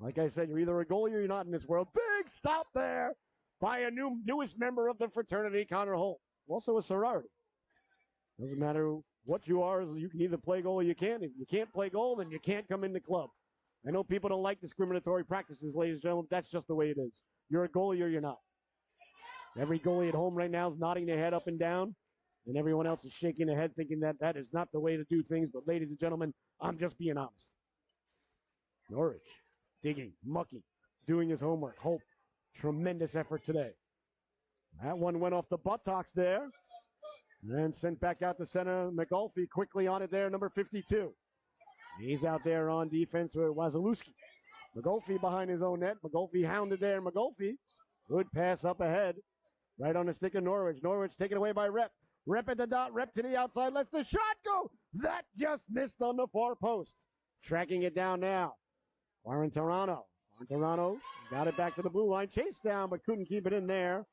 Like I said, you're either a goalie or you're not in this world. Big stop there by a newest member of the fraternity, Connor Holt. Also a sorority. Doesn't matter what you are, you can either play goal or you can't. If you can't play goal, then you can't come in the club. I know people don't like discriminatory practices, ladies and gentlemen. That's just the way it is. You're a goalie or you're not. Every goalie at home right now is nodding their head up and down, and everyone else is shaking their head thinking that that is not the way to do things. But ladies and gentlemen, I'm just being honest. Norwich, digging, mucking, doing his homework. Hope, tremendous effort today. That one went off the buttocks there. And sent back out to center. McGulphy quickly on it there, number 52. He's out there on defense with Wazalewski. McGulphy behind his own net. McGulphy hounded there. McGulphy, good pass up ahead. Right on the stick of Norwich. Norwich taken away by Rep. Rep at the dot. Rep to the outside. Lets the shot go. That just missed on the far post. Tracking it down now. Quarantarano. Quarantarano got it back to the blue line. Chased down, but couldn't keep it in there.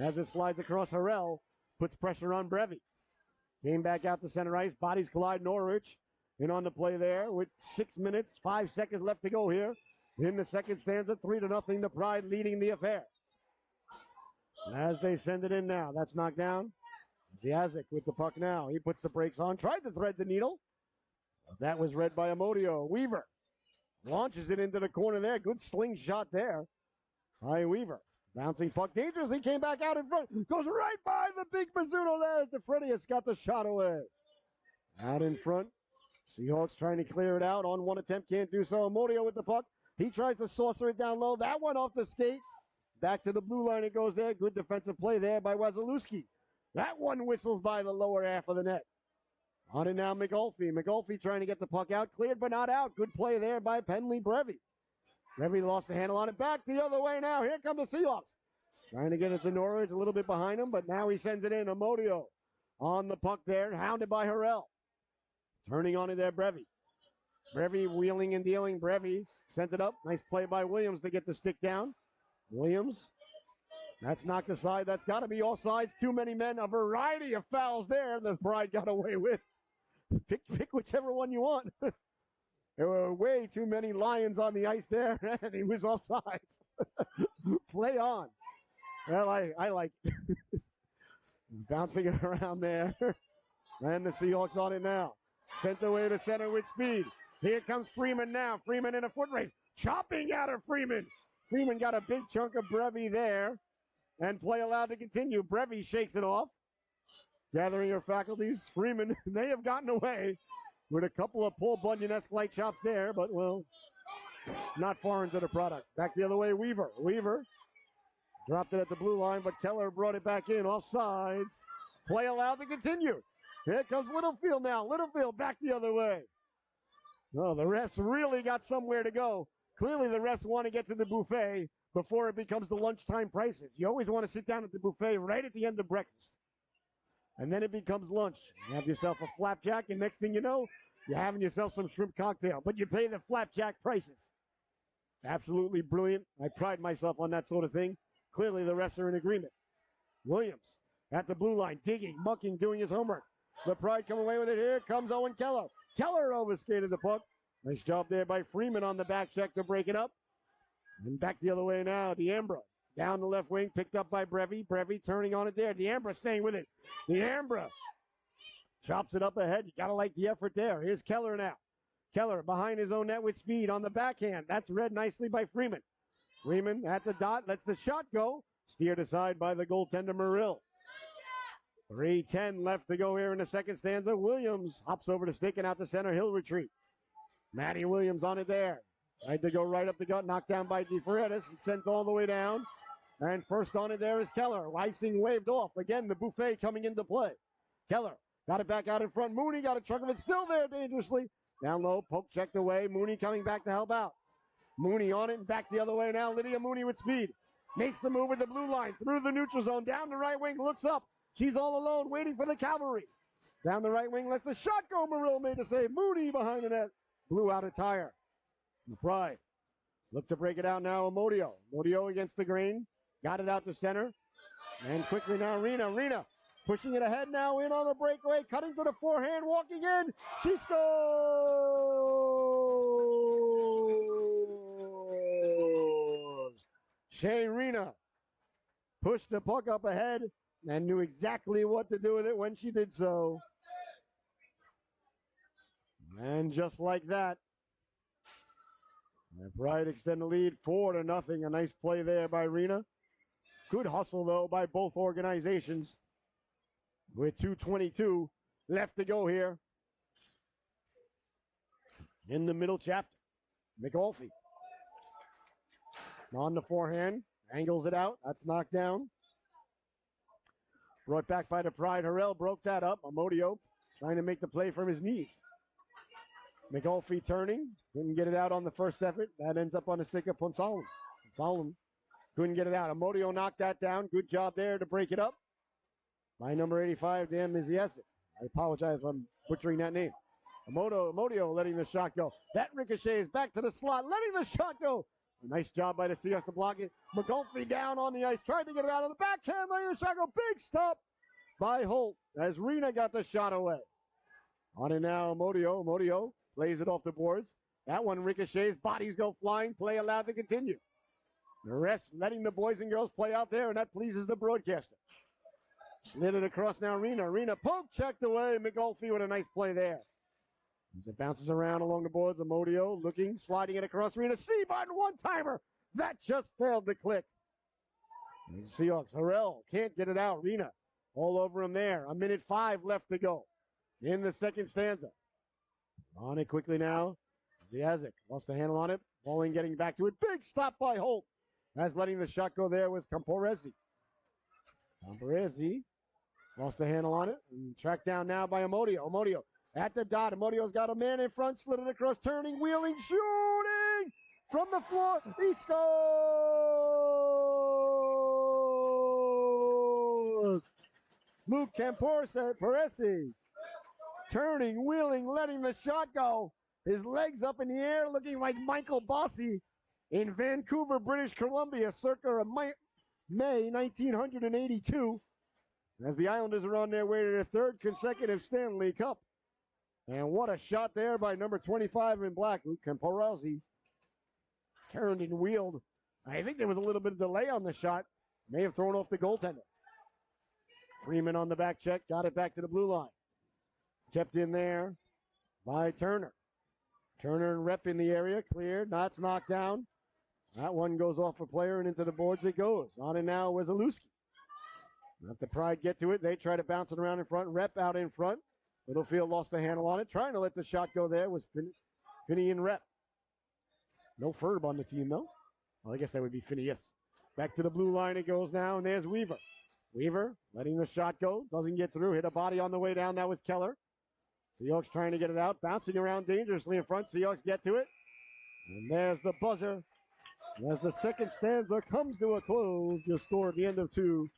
As it slides across Harrell. Puts pressure on Brevy. Came back out to center ice. Bodies collide. Norwich in on the play there with 6 minutes, 5 seconds left to go here in the second stanza. 3-0. The Pride leading the affair. As they send it in now, that's knocked down. Ziazik with the puck now. He puts the brakes on. Tried to thread the needle. That was read by Amodio. Weaver launches it into the corner there. Good slingshot there by Weaver. Bouncing puck dangerously, came back out in front. Goes right by the big Mizuno there as DeFredius got the shot away. Out in front. Seahawks trying to clear it out. On one attempt, can't do so. Amodio with the puck. He tries to saucer it down low. That one off the skate. Back to the blue line it goes there. Good defensive play there by Wasilewski. That one whistles by the lower half of the net. On it now, McGulphy. McGulphy trying to get the puck out. Cleared but not out. Good play there by Penley Brevy. Brevy lost the handle on it. Back the other way now. Here come the Seahawks. Trying to get it to Norwich. A little bit behind him, but now he sends it in. Amodio on the puck there. Hounded by Harrell. Turning on it there, Brevy. Brevy wheeling and dealing. Brevy sent it up. Nice play by Williams to get the stick down. Williams. That's knocked aside. That's got to be all sides. Too many men. A variety of fouls there. The Pride got away with. Pick whichever one you want. There were way too many Lions on the ice there, and he was offsides. Play on. Well, I like it. Bouncing it around there. And the Seahawks on it now. Sent away to center with speed. Here comes Freeman now. Freeman in a foot race. Chopping out of Freeman. Freeman got a big chunk of Brevy there. And play allowed to continue. Brevy shakes it off. Gathering her faculties. Freeman may have gotten away with a couple of Paul Bunyan-esque light chops there, but, well, not foreign to the product. Back the other way, Weaver. Weaver dropped it at the blue line, but Keller brought it back in. Offsides. Play allowed to continue. Here comes Littlefield now. Littlefield back the other way. Oh, the refs really got somewhere to go. Clearly the refs want to get to the buffet before it becomes the lunchtime prices. You always want to sit down at the buffet right at the end of breakfast. And then it becomes lunch. You have yourself a flapjack, and next thing you know, you're having yourself some shrimp cocktail. But you pay the flapjack prices. Absolutely brilliant. I pride myself on that sort of thing. Clearly the refs are in agreement. Williams at the blue line, digging, mucking, doing his homework. The Pride come away with it. Here comes Owen Keller. Keller overskated the puck. Nice job there by Freeman on the back check to break it up. And back the other way now, D'Ambra. Down the left wing, picked up by Brevy. Brevy turning on it there. D'Ambra staying with it. D'Ambra chops it up ahead. You got to like the effort there. Here's Keller now. Keller behind his own net with speed on the backhand. That's read nicely by Freeman. Freeman at the dot, lets the shot go. Steered aside by the goaltender, Murill. 3:10 left to go here in the second stanza. Williams hops over the stick and out to center. He'll retreat. Matty Williams on it there. Tried to go right up the gut, knocked down by DeFreitas and sent all the way down. And first on it there is Keller. Icing waved off. Again, the buffet coming into play. Keller got it back out in front. Mooney got a chunk of it. Still there dangerously. Down low, poke checked away. Mooney coming back to help out. Mooney on it and back the other way now. Lydia Mooney with speed. Makes the move with the blue line. Through the neutral zone. Down the right wing. Looks up. She's all alone waiting for the cavalry. Down the right wing. Lets the shot go. Murill made the save. Mooney behind the net. Blew out a tire. The Pride look to break it out now. Amodio. Amodio against the grain. Got it out to center. And quickly now, Rena. Rena pushing it ahead now in on the breakaway. Cutting to the forehand. Walking in. She scores. Shea Rena pushed the puck up ahead and knew exactly what to do with it when she did so. And just like that, the Pride extend the lead 4-0. A nice play there by Rena. Good hustle, though, by both organizations. With 2:22 left to go here in the middle chapter. McAuliffe on the forehand. Angles it out. That's knocked down. Brought back by the Pride. Harrell broke that up. Amodio trying to make the play from his knees. McAuliffe turning. Couldn't get it out on the first effort. That ends up on the stick of Ponsalem. Ponsalem couldn't get it out. Amodio knocked that down. Good job there to break it up by number 85, Dan Miziasic. I apologize if I'm butchering that name. Amodio letting the shot go. That ricochets back to the slot, letting the shot go. A nice job by the Seahawks to block it. McAuliffe down on the ice, tried to get it out of the backhand, letting the shot go. Big stop by Holt as Rena got the shot away. On it now, Amodio. Amodio plays it off the boards. That one ricochets, bodies go flying, play allowed to continue. The refs letting the boys and girls play out there, and that pleases the broadcaster. Slid it across now, Rena. Rena poke checked away. McAuliffe with a nice play there. As it bounces around along the boards, Amodio looking, sliding it across Rena. C-button, one-timer. That just failed to click. The Seahawks, Harrell can't get it out. Rena all over him there. 1:05 left to go in the second stanza. On it quickly now. Ziazik lost the handle on it. Pawling getting back to it. Big stop by Holt. As letting the shot go there was Camporesi. Camporesi lost the handle on it and tracked down now by Amodio. Amodio at the dot. Amodio's got a man in front, slid it across, turning, wheeling, shooting from the floor. He scores! Luke Camporesi turning, wheeling, letting the shot go. His legs up in the air, looking like Michael Bossy in Vancouver, British Columbia, circa May 1982, as the Islanders are on their way to their third consecutive Stanley Cup. And what a shot there by number 25 in black, Luke Camporesi. Turned and wheeled. I think there was a little bit of delay on the shot. May have thrown off the goaltender. Freeman on the back check, got it back to the blue line. Kept in there by Turner. Turner and Rep in the area, cleared. Knott's knocked down. That one goes off a player and into the boards it goes. On and now Wesolowski. Let the Pride get to it. They try to bounce it around in front. Rep out in front. Littlefield lost the handle on it. Trying to let the shot go there was Finney and Rep. No Ferb on the team, though. Well, I guess that would be Phineas. Back to the blue line it goes now, and there's Weaver. Weaver letting the shot go. Doesn't get through. Hit a body on the way down. That was Keller. Seahawks trying to get it out. Bouncing around dangerously in front. Seahawks get to it. And there's the buzzer. As the second stanza comes to a close, your score at the end of 2.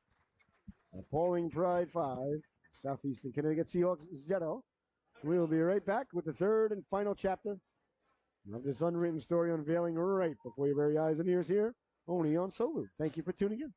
Pawling Pride 5, Southeastern Connecticut Seahawks 0. We'll be right back with the third and final chapter of this unwritten story unveiling right before your very eyes and ears here, only on Solu. Thank you for tuning in.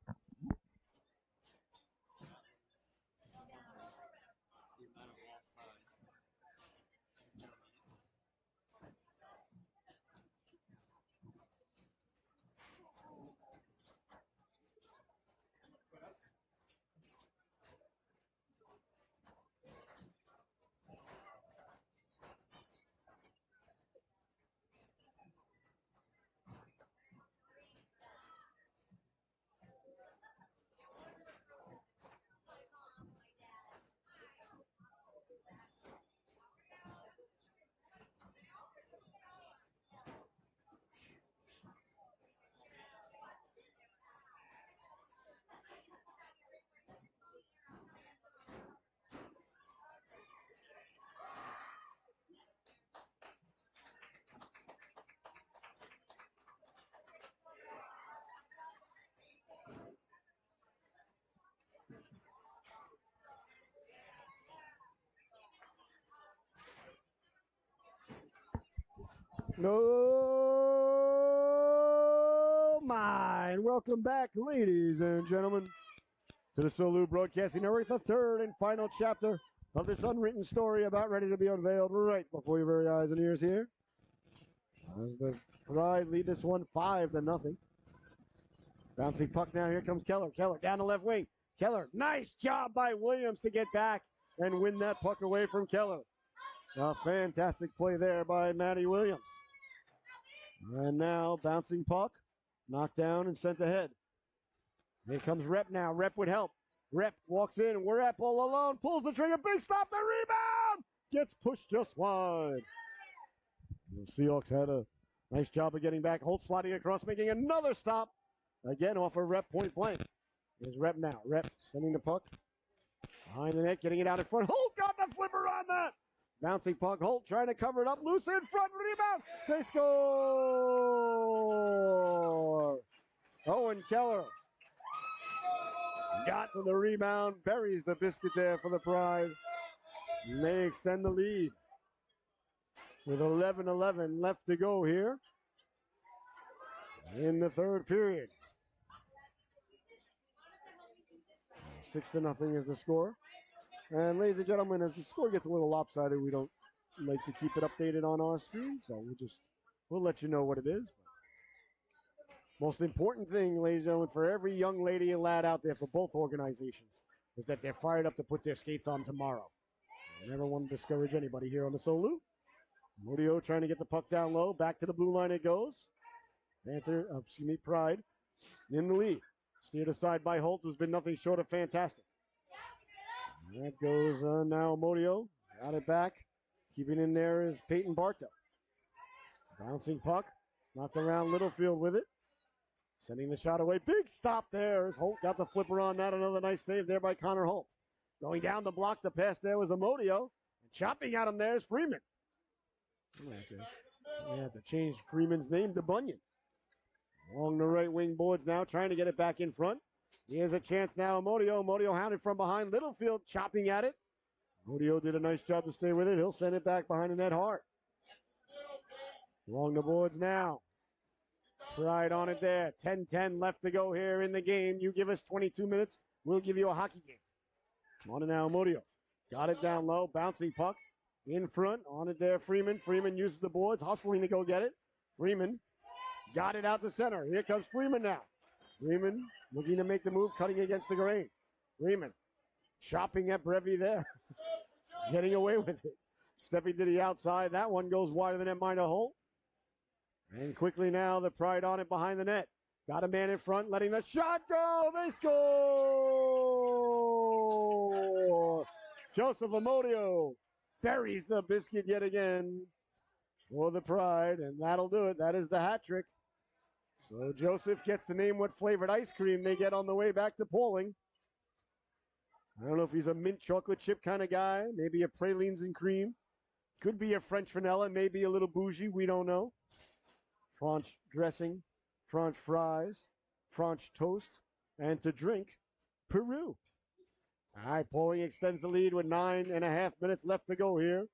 No, mine. Welcome back, ladies and gentlemen, to the Solu Broadcasting Network, the third and final chapter of this unwritten story about ready to be unveiled right before your very eyes and ears here. As the Pride lead this one 5-0. Bouncing puck now. Here comes Keller. Keller down the left wing. Keller, nice job by Williams to get back and win that puck away from Keller. A fantastic play there by Matty Williams. And now bouncing puck, knocked down and sent ahead. Here comes Rep now. Rep would help. Rep walks in. We're Rep all alone. Pulls the trigger. Big stop. The rebound. Gets pushed just wide. The Seahawks had a nice job of getting back. Holt sliding across, making another stop. Again off a Rep point blank. Here's Rep now. Rep sending the puck behind the net, getting it out in front. Holt got the flipper on that. Bouncing puck, Holt trying to cover it up, loose in front, rebound, they score! Owen Keller got to the rebound, buries the biscuit there for the Pride. And they extend the lead with 11-11 left to go here in the third period. 6-0 is the score. And ladies and gentlemen, as the score gets a little lopsided, we don't like to keep it updated on our screen, so we'll let you know what it is. Most important thing, ladies and gentlemen, for every young lady and lad out there for both organizations is that they're fired up to put their skates on tomorrow. I never want to discourage anybody here on the Solu. Murillo trying to get the puck down low. Back to the blue line it goes. Pride in the lead. Steered aside by Holt, who's been nothing short of fantastic. That goes now Modio. Got it back. Keeping in there is Peyton Bartow. Bouncing puck. Knocked around Littlefield with it. Sending the shot away. Big stop there as Holt got the flipper on that. Another nice save there by Connor Holt. Going down the block, the pass there was Amodio. And chopping at him there is Freeman. I have to change Freeman's name to Bunyan. Along the right wing boards now, trying to get it back in front. Here's a chance now, Amodio. Amodio hounded from behind. Littlefield chopping at it. Amodio did a nice job to stay with it. He'll send it back behind the net hard. Along the boards now. Pride on it there. 10-10 left to go here in the game. You give us 22 minutes, we'll give you a hockey game. On it now, Amodio. Got it down low. Bouncing puck. In front. On it there, Freeman. Freeman uses the boards, hustling to go get it. Freeman got it out to center. Here comes Freeman now. Freeman looking to make the move, cutting against the grain. Freeman chopping at Brevy there. Getting away with it. Stepping to the outside. That one goes wider than that minor Holt. And quickly now, the Pride on it behind the net. Got a man in front, letting the shot go. They score! Joseph Amodio buries the biscuit yet again for the Pride, and that'll do it. That is the hat trick. So Joseph gets to name what flavored ice cream they get on the way back to Pawling. I don't know if he's a mint chocolate chip kind of guy, maybe a pralines and cream. Could be a French vanilla, maybe a little bougie, we don't know. French dressing, French fries, French toast, and to drink, Peru. All right, Pawling extends the lead with 9.5 minutes left to go here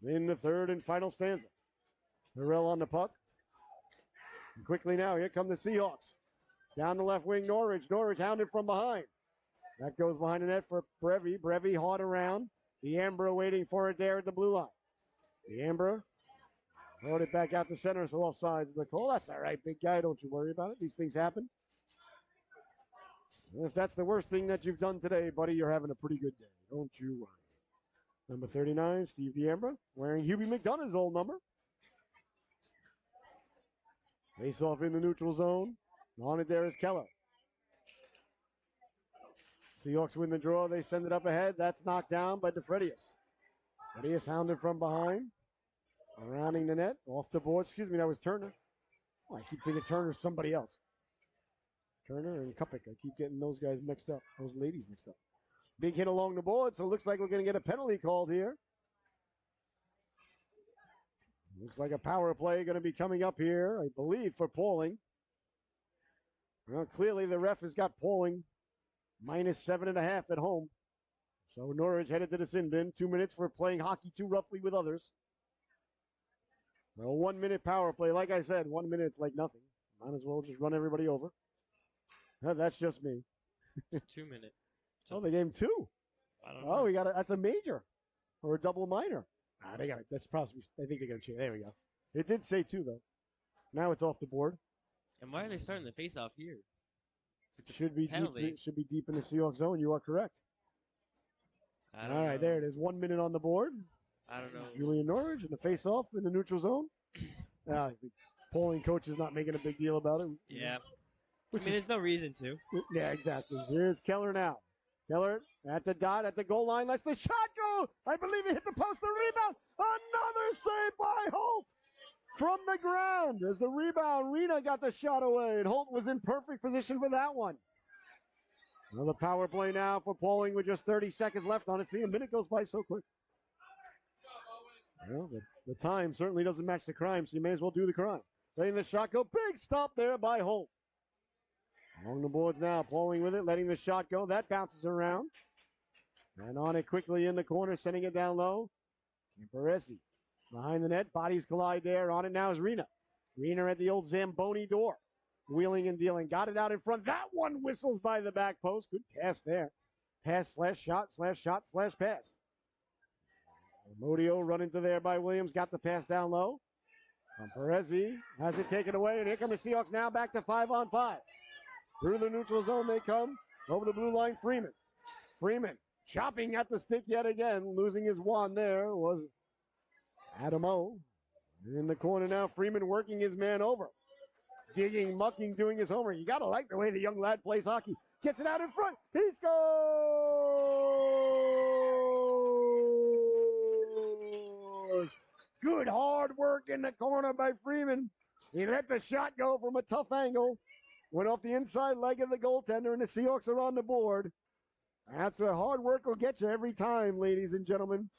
in the third and final stanza. Harrell on the puck. And quickly now, here come the Seahawks. Down the left wing, Norridge. Norridge hounded from behind. That goes behind the net for Brevy. Brevy hard around. The Amber waiting for it there at the blue line. The Amber throwed it back out to center, so off sides of the call. That's all right, big guy. Don't you worry about it. These things happen. And if that's the worst thing that you've done today, buddy, you're having a pretty good day. Don't you worry. Number 39, Steve DeAmbra, wearing Hubie McDonough's old number. Face off in the neutral zone. On it there is Keller. Seahawks win the draw. They send it up ahead. That's knocked down by DeFredius. DeFredius hounded from behind. Surrounding the net. Off the board. Excuse me, that was Turner. Oh, I keep thinking Turner's somebody else. Turner and Kupik. I keep getting those guys mixed up. Those ladies mixed up. Big hit along the board, so it looks like we're going to get a penalty called here. Looks like a power play going to be coming up here, I believe, for Pawling. Well, clearly the ref has got Pawling minus 7.5 at home. So Norwich headed to the sin bin. 2 minutes for playing hockey too roughly with others. A 1 minute power play. Like I said, 1 minute's like nothing. Might as well just run everybody over. That's just me. 2 minutes. Oh, they gave him 2. I don't know. Oh, we got that's a major or a double minor. They got it. That's possibly. I think they're gonna change. There we go. It did say 2 though. Now it's off the board. And why are they starting the face off here? Should be deep, should be deep in the Seahawks zone. You are correct. I don't All right, know. there it is. 1 minute on the board. I don't know. Julian Norwich and the face off in the neutral zone. The polling coach is not making a big deal about it. Yeah. There's no reason to. Yeah, exactly. Here's Keller now. Keller at the dot, at the goal line. Lets the shot go. I believe he hit the post. The rebound. Another save by Holt from the ground. As the rebound, Rena got the shot away, and Holt was in perfect position for that one. Another power play now for Pawling with just 30 seconds left on it. See, a minute goes by so quick. Well, the time certainly doesn't match the crime, so you may as well do the crime. Letting the shot go. Big stop there by Holt. Along the boards now, Pawling with it, letting the shot go. That bounces around. And on it quickly in the corner, sending it down low. Camporesi behind the net. Bodies collide there. On it now is Rena. Rena at the old Zamboni door. Wheeling and dealing. Got it out in front. That one whistles by the back post. Good pass there. Pass slash shot slash pass. Modio run into there by Williams. Got the pass down low. Camporesi has it taken away. And here come the Seahawks now back to 5-on-5. Through the neutral zone they come. Over the blue line, Freeman. Freeman chopping at the stick yet again. Losing his wand there was Adamo. In the corner now, Freeman working his man over. Digging, mucking, doing his homework. You got to like the way the young lad plays hockey. Gets it out in front. He scores! Good hard work in the corner by Freeman. He let the shot go from a tough angle. Went off the inside leg of the goaltender, and the Seahawks are on the board. That's where hard work will get you every time, ladies and gentlemen.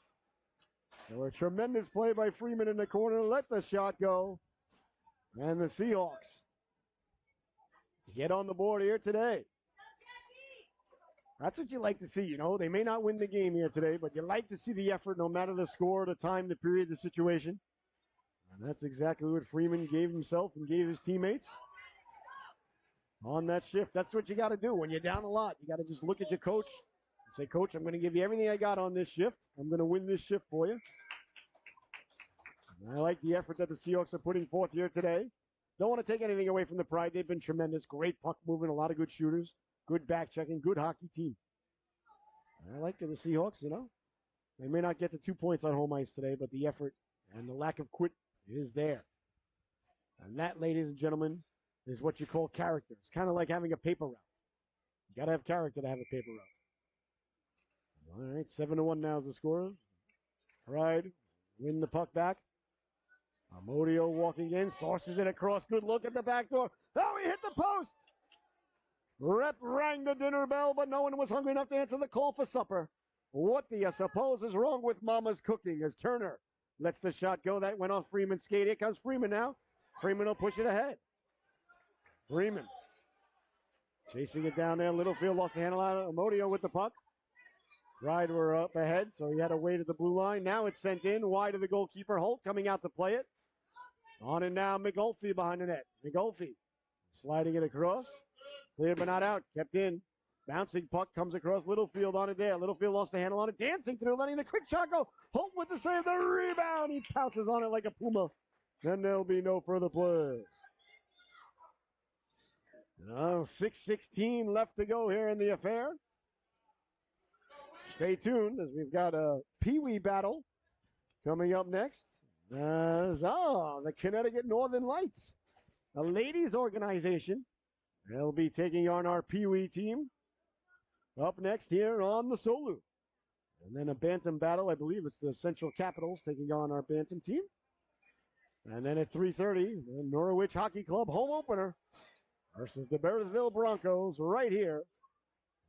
So a tremendous play by Freeman in the corner. Let the shot go. And the Seahawks get on the board here today. That's what you like to see, you know. They may not win the game here today, but you like to see the effort no matter the score, the time, the period, the situation. And that's exactly what Freeman gave himself and gave his teammates on that shift. That's what you got to do when you're down a lot. You got to just look at your coach and say, Coach, I'm going to give you everything I got on this shift. I'm going to win this shift for you. And I like the effort that the Seahawks are putting forth here today. Don't want to take anything away from the Pride. They've been tremendous. Great puck movement, a lot of good shooters, good back checking, good hockey team. I like the Seahawks, you know. They may not get the 2 points on home ice today, but the effort and the lack of quit is there. And that, ladies and gentlemen, is what you call character. It's kind of like having a paper route. You got to have character to have a paper route. All right, 7-1 now is the score. Pride win the puck back. Amodio walking in, sources it across. Good look at the back door. Oh, he hit the post. Rep rang the dinner bell, but no one was hungry enough to answer the call for supper. What do you suppose is wrong with Mama's cooking? As Turner lets the shot go. That went off Freeman's skate. Here comes Freeman now. Freeman will push it ahead. Freeman chasing it down there. Littlefield lost the handle out of Amodio with the puck. Pride were up ahead, so he had to wait at the blue line. Now it's sent in wide of the goalkeeper. Holt coming out to play it. On and now McGolfy behind the net. McGolfy sliding it across. Cleared but not out. Kept in. Bouncing puck comes across. Littlefield on it there. Littlefield lost the handle on it. Dancing through, letting the quick shot go. Holt with the save. The rebound. He pounces on it like a puma. Then there'll be no further play. 6:16 left to go here in the affair. Stay tuned as we've got a Pee-wee battle coming up next. The Connecticut Northern Lights, a ladies organization. They'll be taking on our Pee-wee team up next here on the Solu. And then a Bantam battle. I believe it's the Central Capitals taking on our Bantam team. And then at 3:30, the Norwich Hockey Club home opener versus the Bearsville Broncos right here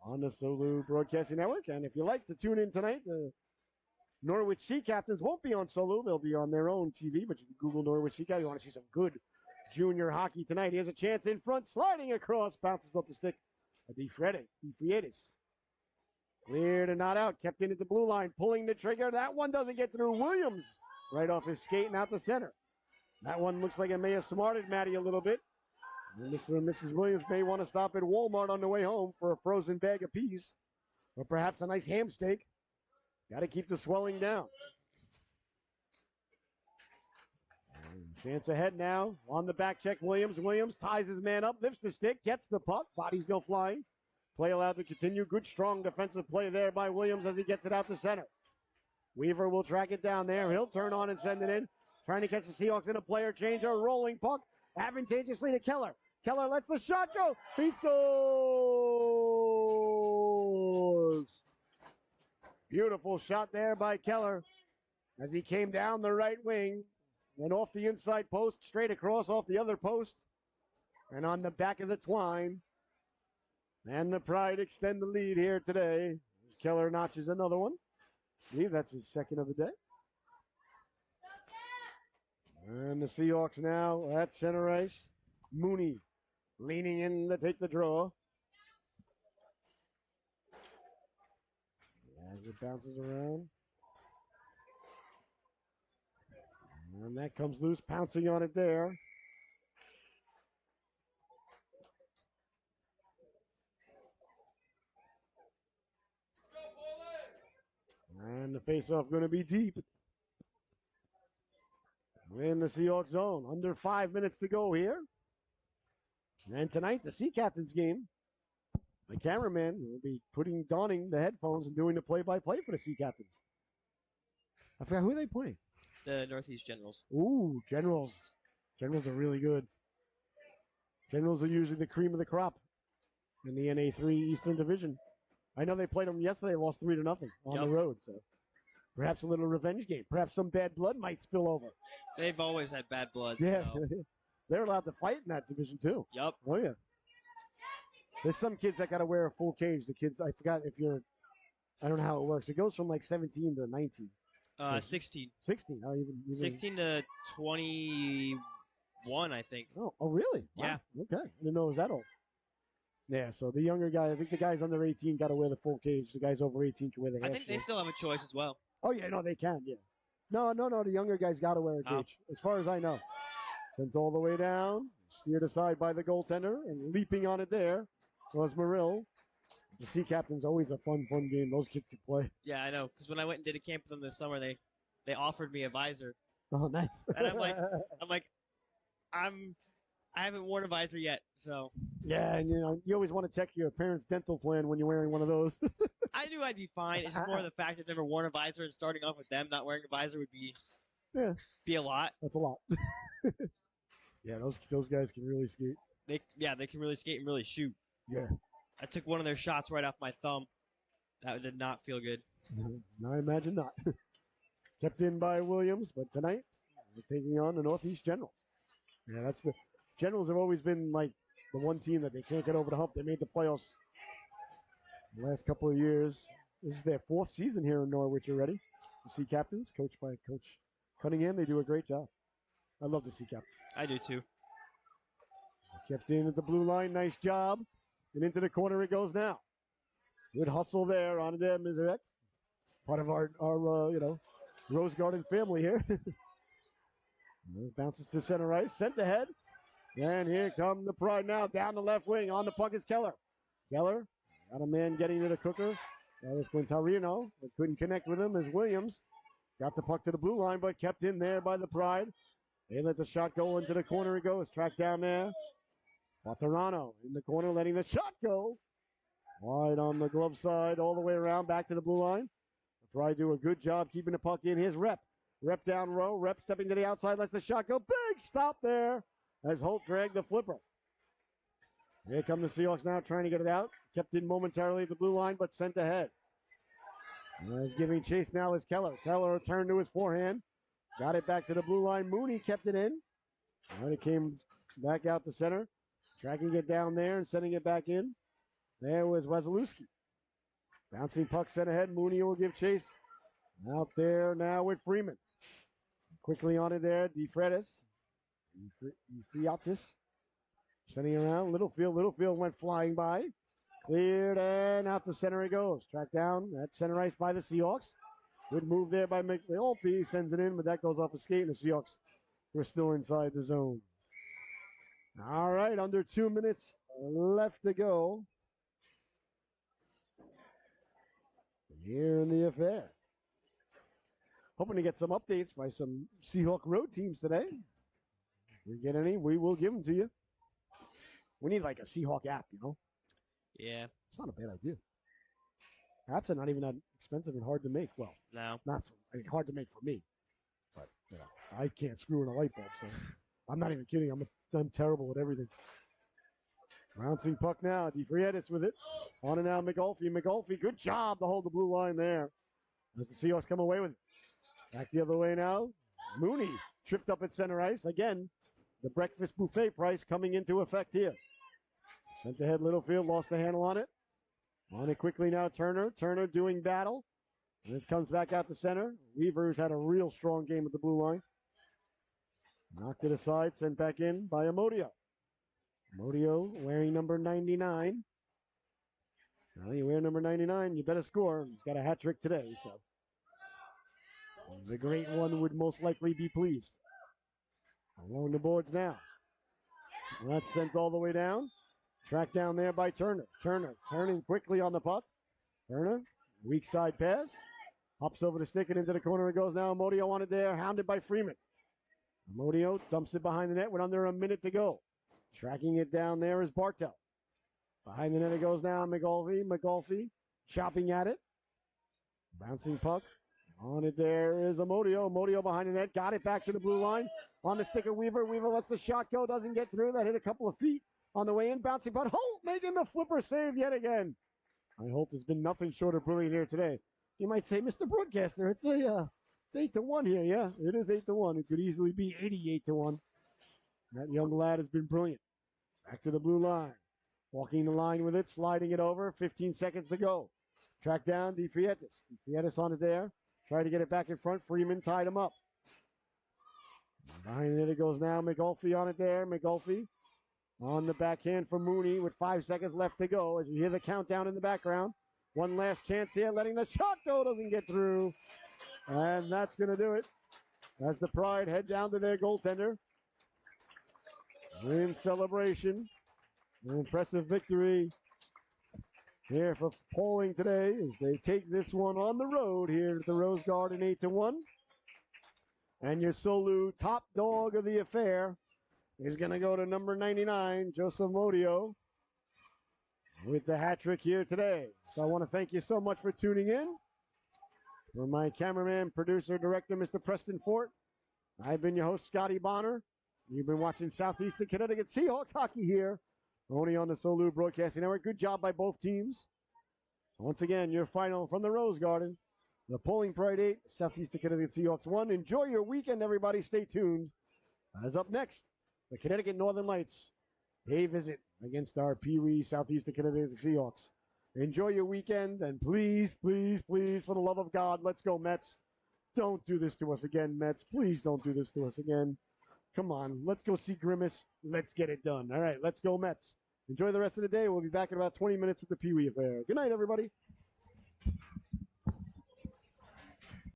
on the Solu Broadcasting Network. And if you like to tune in tonight, the Norwich Sea Captains won't be on Solu. They'll be on their own TV, but you can Google Norwich Sea Captains. You want to see some good junior hockey tonight. Here's a chance in front, sliding across, bounces off the stick. De Friedes. Cleared and not out, kept in at the blue line, pulling the trigger. That one doesn't get through. Williams right off his skate and out the center. That one looks like it may have smarted Matty a little bit. And Mr. and Mrs. Williams may want to stop at Walmart on the way home for a frozen bag of peas or perhaps a nice ham steak. Got to keep the swelling down. And chance ahead now on the back check. Williams ties his man up, lifts the stick, gets the puck. Bodies go flying. Play allowed to continue. Good, strong defensive play there by Williams as he gets it out to center. Weaver will track it down there. He'll turn on and send it in. Trying to catch the Seahawks in a player change. A rolling puck advantageously to Keller. Keller lets the shot go. He scores. Beautiful shot there by Keller as he came down the right wing and off the inside post, straight across off the other post and on the back of the twine. And the Pride extend the lead here today as Keller notches another one. I believe that's his second of the day. And the Seahawks now at center ice. Mooney leaning in to take the draw. As it bounces around. And that comes loose, pouncing on it there. And the faceoff going to be deep. In the Seahawks zone. Under 5 minutes to go here. And tonight, the Sea Captains game. The cameraman will be donning the headphones and doing the play-by-play for the Sea Captains. I forgot who they play. The Northeast Generals. Ooh, Generals. Generals are really good. Generals are usually the cream of the crop in the NA3 Eastern Division. I know they played them yesterday, lost 3-0 on the road. So perhaps a little revenge game. Perhaps some bad blood might spill over. They've always had bad blood. Yeah, So. they're allowed to fight in that division too. Yep. Oh yeah. There's some kids that got to wear a full cage. The kids, I forgot if you're, I don't know how it works. It goes from like 17 to 19. 16. 16. Oh, even 16 to 21, I think. Oh, really? Yeah. Wow. Okay. I didn't know it was that old. Yeah, so the younger guy, I think the guys under 18 got to wear the full cage. The guys over 18 can wear the half I think they shell. still have a choice as well. Oh, yeah, no, they can, yeah. No, the younger guys got to wear a Oh. cage, as far as I know. Sent all the way down, steered aside by the goaltender, and leaping on it there was Marill. The Sea Captain's always a fun game. Those kids can play. Yeah, I know. Because when I went and did a camp with them this summer, they offered me a visor, Oh, nice. and I'm like, I haven't worn a visor yet, so Yeah, and you always want to check your parents' dental plan when you're wearing one of those. I knew I'd be fine. It's just more the fact I've never worn a visor, and starting off with them not wearing a visor would be a lot. That's a lot. Yeah, those guys can really skate. They can really skate and really shoot. Yeah. I took one of their shots right off my thumb. That did not feel good. No, I imagine not. Kept in by Williams, but tonight we're taking on the Northeast Generals. Yeah, that's the Generals have always been like the one team that they can't get over the hump. They made the playoffs the last couple of years. This is their fourth season here in Norwich already. The Sea Captains, coached by Coach Cunningham, they do a great job. I love the Sea Captains. I do too. Kept in at the blue line, nice job. And into the corner it goes now. Good hustle there on there, Mizarek. Part of our Rose Garden family here. Bounces to center ice, sent ahead. And here come the Pride now, down the left wing. On the puck is Keller. Keller got a man getting to the cooker. That was Quintarino, but couldn't connect with him as Williams got the puck to the blue line, but kept in there by the Pride. They let the shot go into the corner. It goes. Tracked down there. Quintarino in the corner, letting the shot go. Wide on the glove side, all the way around, back to the blue line. The Pride do a good job keeping the puck in. Here's Rep. Rep down row. Rep stepping to the outside, lets the shot go. Big stop there as Holt dragged the flipper. Here come the Seahawks now trying to get it out. Kept in momentarily at the blue line, but sent ahead. As giving chase now is Keller. Keller turned to his forehand. Got it back to the blue line. Mooney kept it in. And it came back out to center. Tracking it down there and sending it back in. There was Wasilewski. Bouncing puck sent ahead. Mooney will give chase. Out there now with Freeman. Quickly on it there. DeFreitas. Friatis. Sending around. Littlefield went flying by. Cleared and out to center it goes. Tracked down at center ice by the Seahawks. Good move there by McAuliffe. Sends it in, but that goes off a skate, and the Seahawks were still inside the zone. All right, under 2 minutes left to go here in the affair. Hoping to get some updates by some Seahawk road teams today. If we get any, we will give them to you. We need like a Seahawk app, Yeah. It's not a bad idea. Apps are not even that expensive and hard to make. Well, No. hard to make for me. But I can't screw in a light bulb, so I'm not even kidding. I'm terrible at everything. Bouncing puck now. DeFreitas with it. On and now McAuliffe. McAuliffe, good job to hold the blue line there. As the Seahawks come away with it. Back the other way now. Mooney tripped up at center ice. Again, the breakfast buffet price coming into effect here. Sent ahead Littlefield, lost the handle on it. On it quickly now, Turner. Turner doing battle. And it comes back out to center. Weaver's had a real strong game at the blue line. Knocked it aside, sent back in by Amodio. Amodio wearing number 99. Well, you wear number 99, you better score. He's got a hat trick today, so the great one would most likely be pleased. Along the boards now. Well, that's sent all the way down. Tracked down there by Turner. Turner turning quickly on the puck. Turner, weak side pass. Hops over the stick and into the corner it goes now. Amodio on it there, hounded by Freeman. Amodio dumps it behind the net with under a minute to go. Tracking it down there is Bartel. Behind the net it goes now. McAuliffe chopping at it. Bouncing puck. On it there is Amodio. Amodio behind the net. Got it back to the blue line. On the stick of Weaver. Weaver lets the shot go. Doesn't get through. That hit a couple of feet on the way in. Bouncing puck. Holt making the flipper save yet again. Holt has been nothing short of brilliant here today. You might say, Mr. Broadcaster, it's 8-1 here. Yeah, it is 8-1. It could easily be 88-1. That young lad has been brilliant. Back to the blue line. Walking the line with it, sliding it over. 15 seconds to go. Track down DeFrietis. DeFrietis on it there. Try to get it back in front. Freeman tied him up. Behind it goes now. McGulfey on it there. McGulfey on the backhand for Mooney with 5 seconds left to go. As you hear the countdown in the background. One last chance here. Letting the shot go. Doesn't get through. And that's going to do it. As the Pride head down to their goaltender. In celebration. An impressive victory here for Pawling today as they take this one on the road here at the Rose Garden 8-1. And your Solu top dog of the affair is going to go to number 99, Joseph Modio, with the hat trick here today. So I want to thank you so much for tuning in. For my cameraman, producer, director, Mr. Preston Fort, I've been your host, Scotty Bonner. You've been watching Southeastern Connecticut Seahawks hockey here, only on the Solu Broadcasting Network. Good job by both teams. Once again, your final from the Rose Garden. The Pawling Pride 8, Southeastern Connecticut Seahawks 1. Enjoy your weekend, everybody. Stay tuned. As up next, the Connecticut Northern Lights pay visit against our Pee Wee Southeastern Connecticut Seahawks. Enjoy your weekend, and please, please, please, for the love of God, let's go Mets. Don't do this to us again, Mets. Please don't do this to us again. Come on, let's go see Grimace. Let's get it done. All right, let's go Mets. Enjoy the rest of the day. We'll be back in about 20 minutes with the Pee Wee affair. Good night, everybody.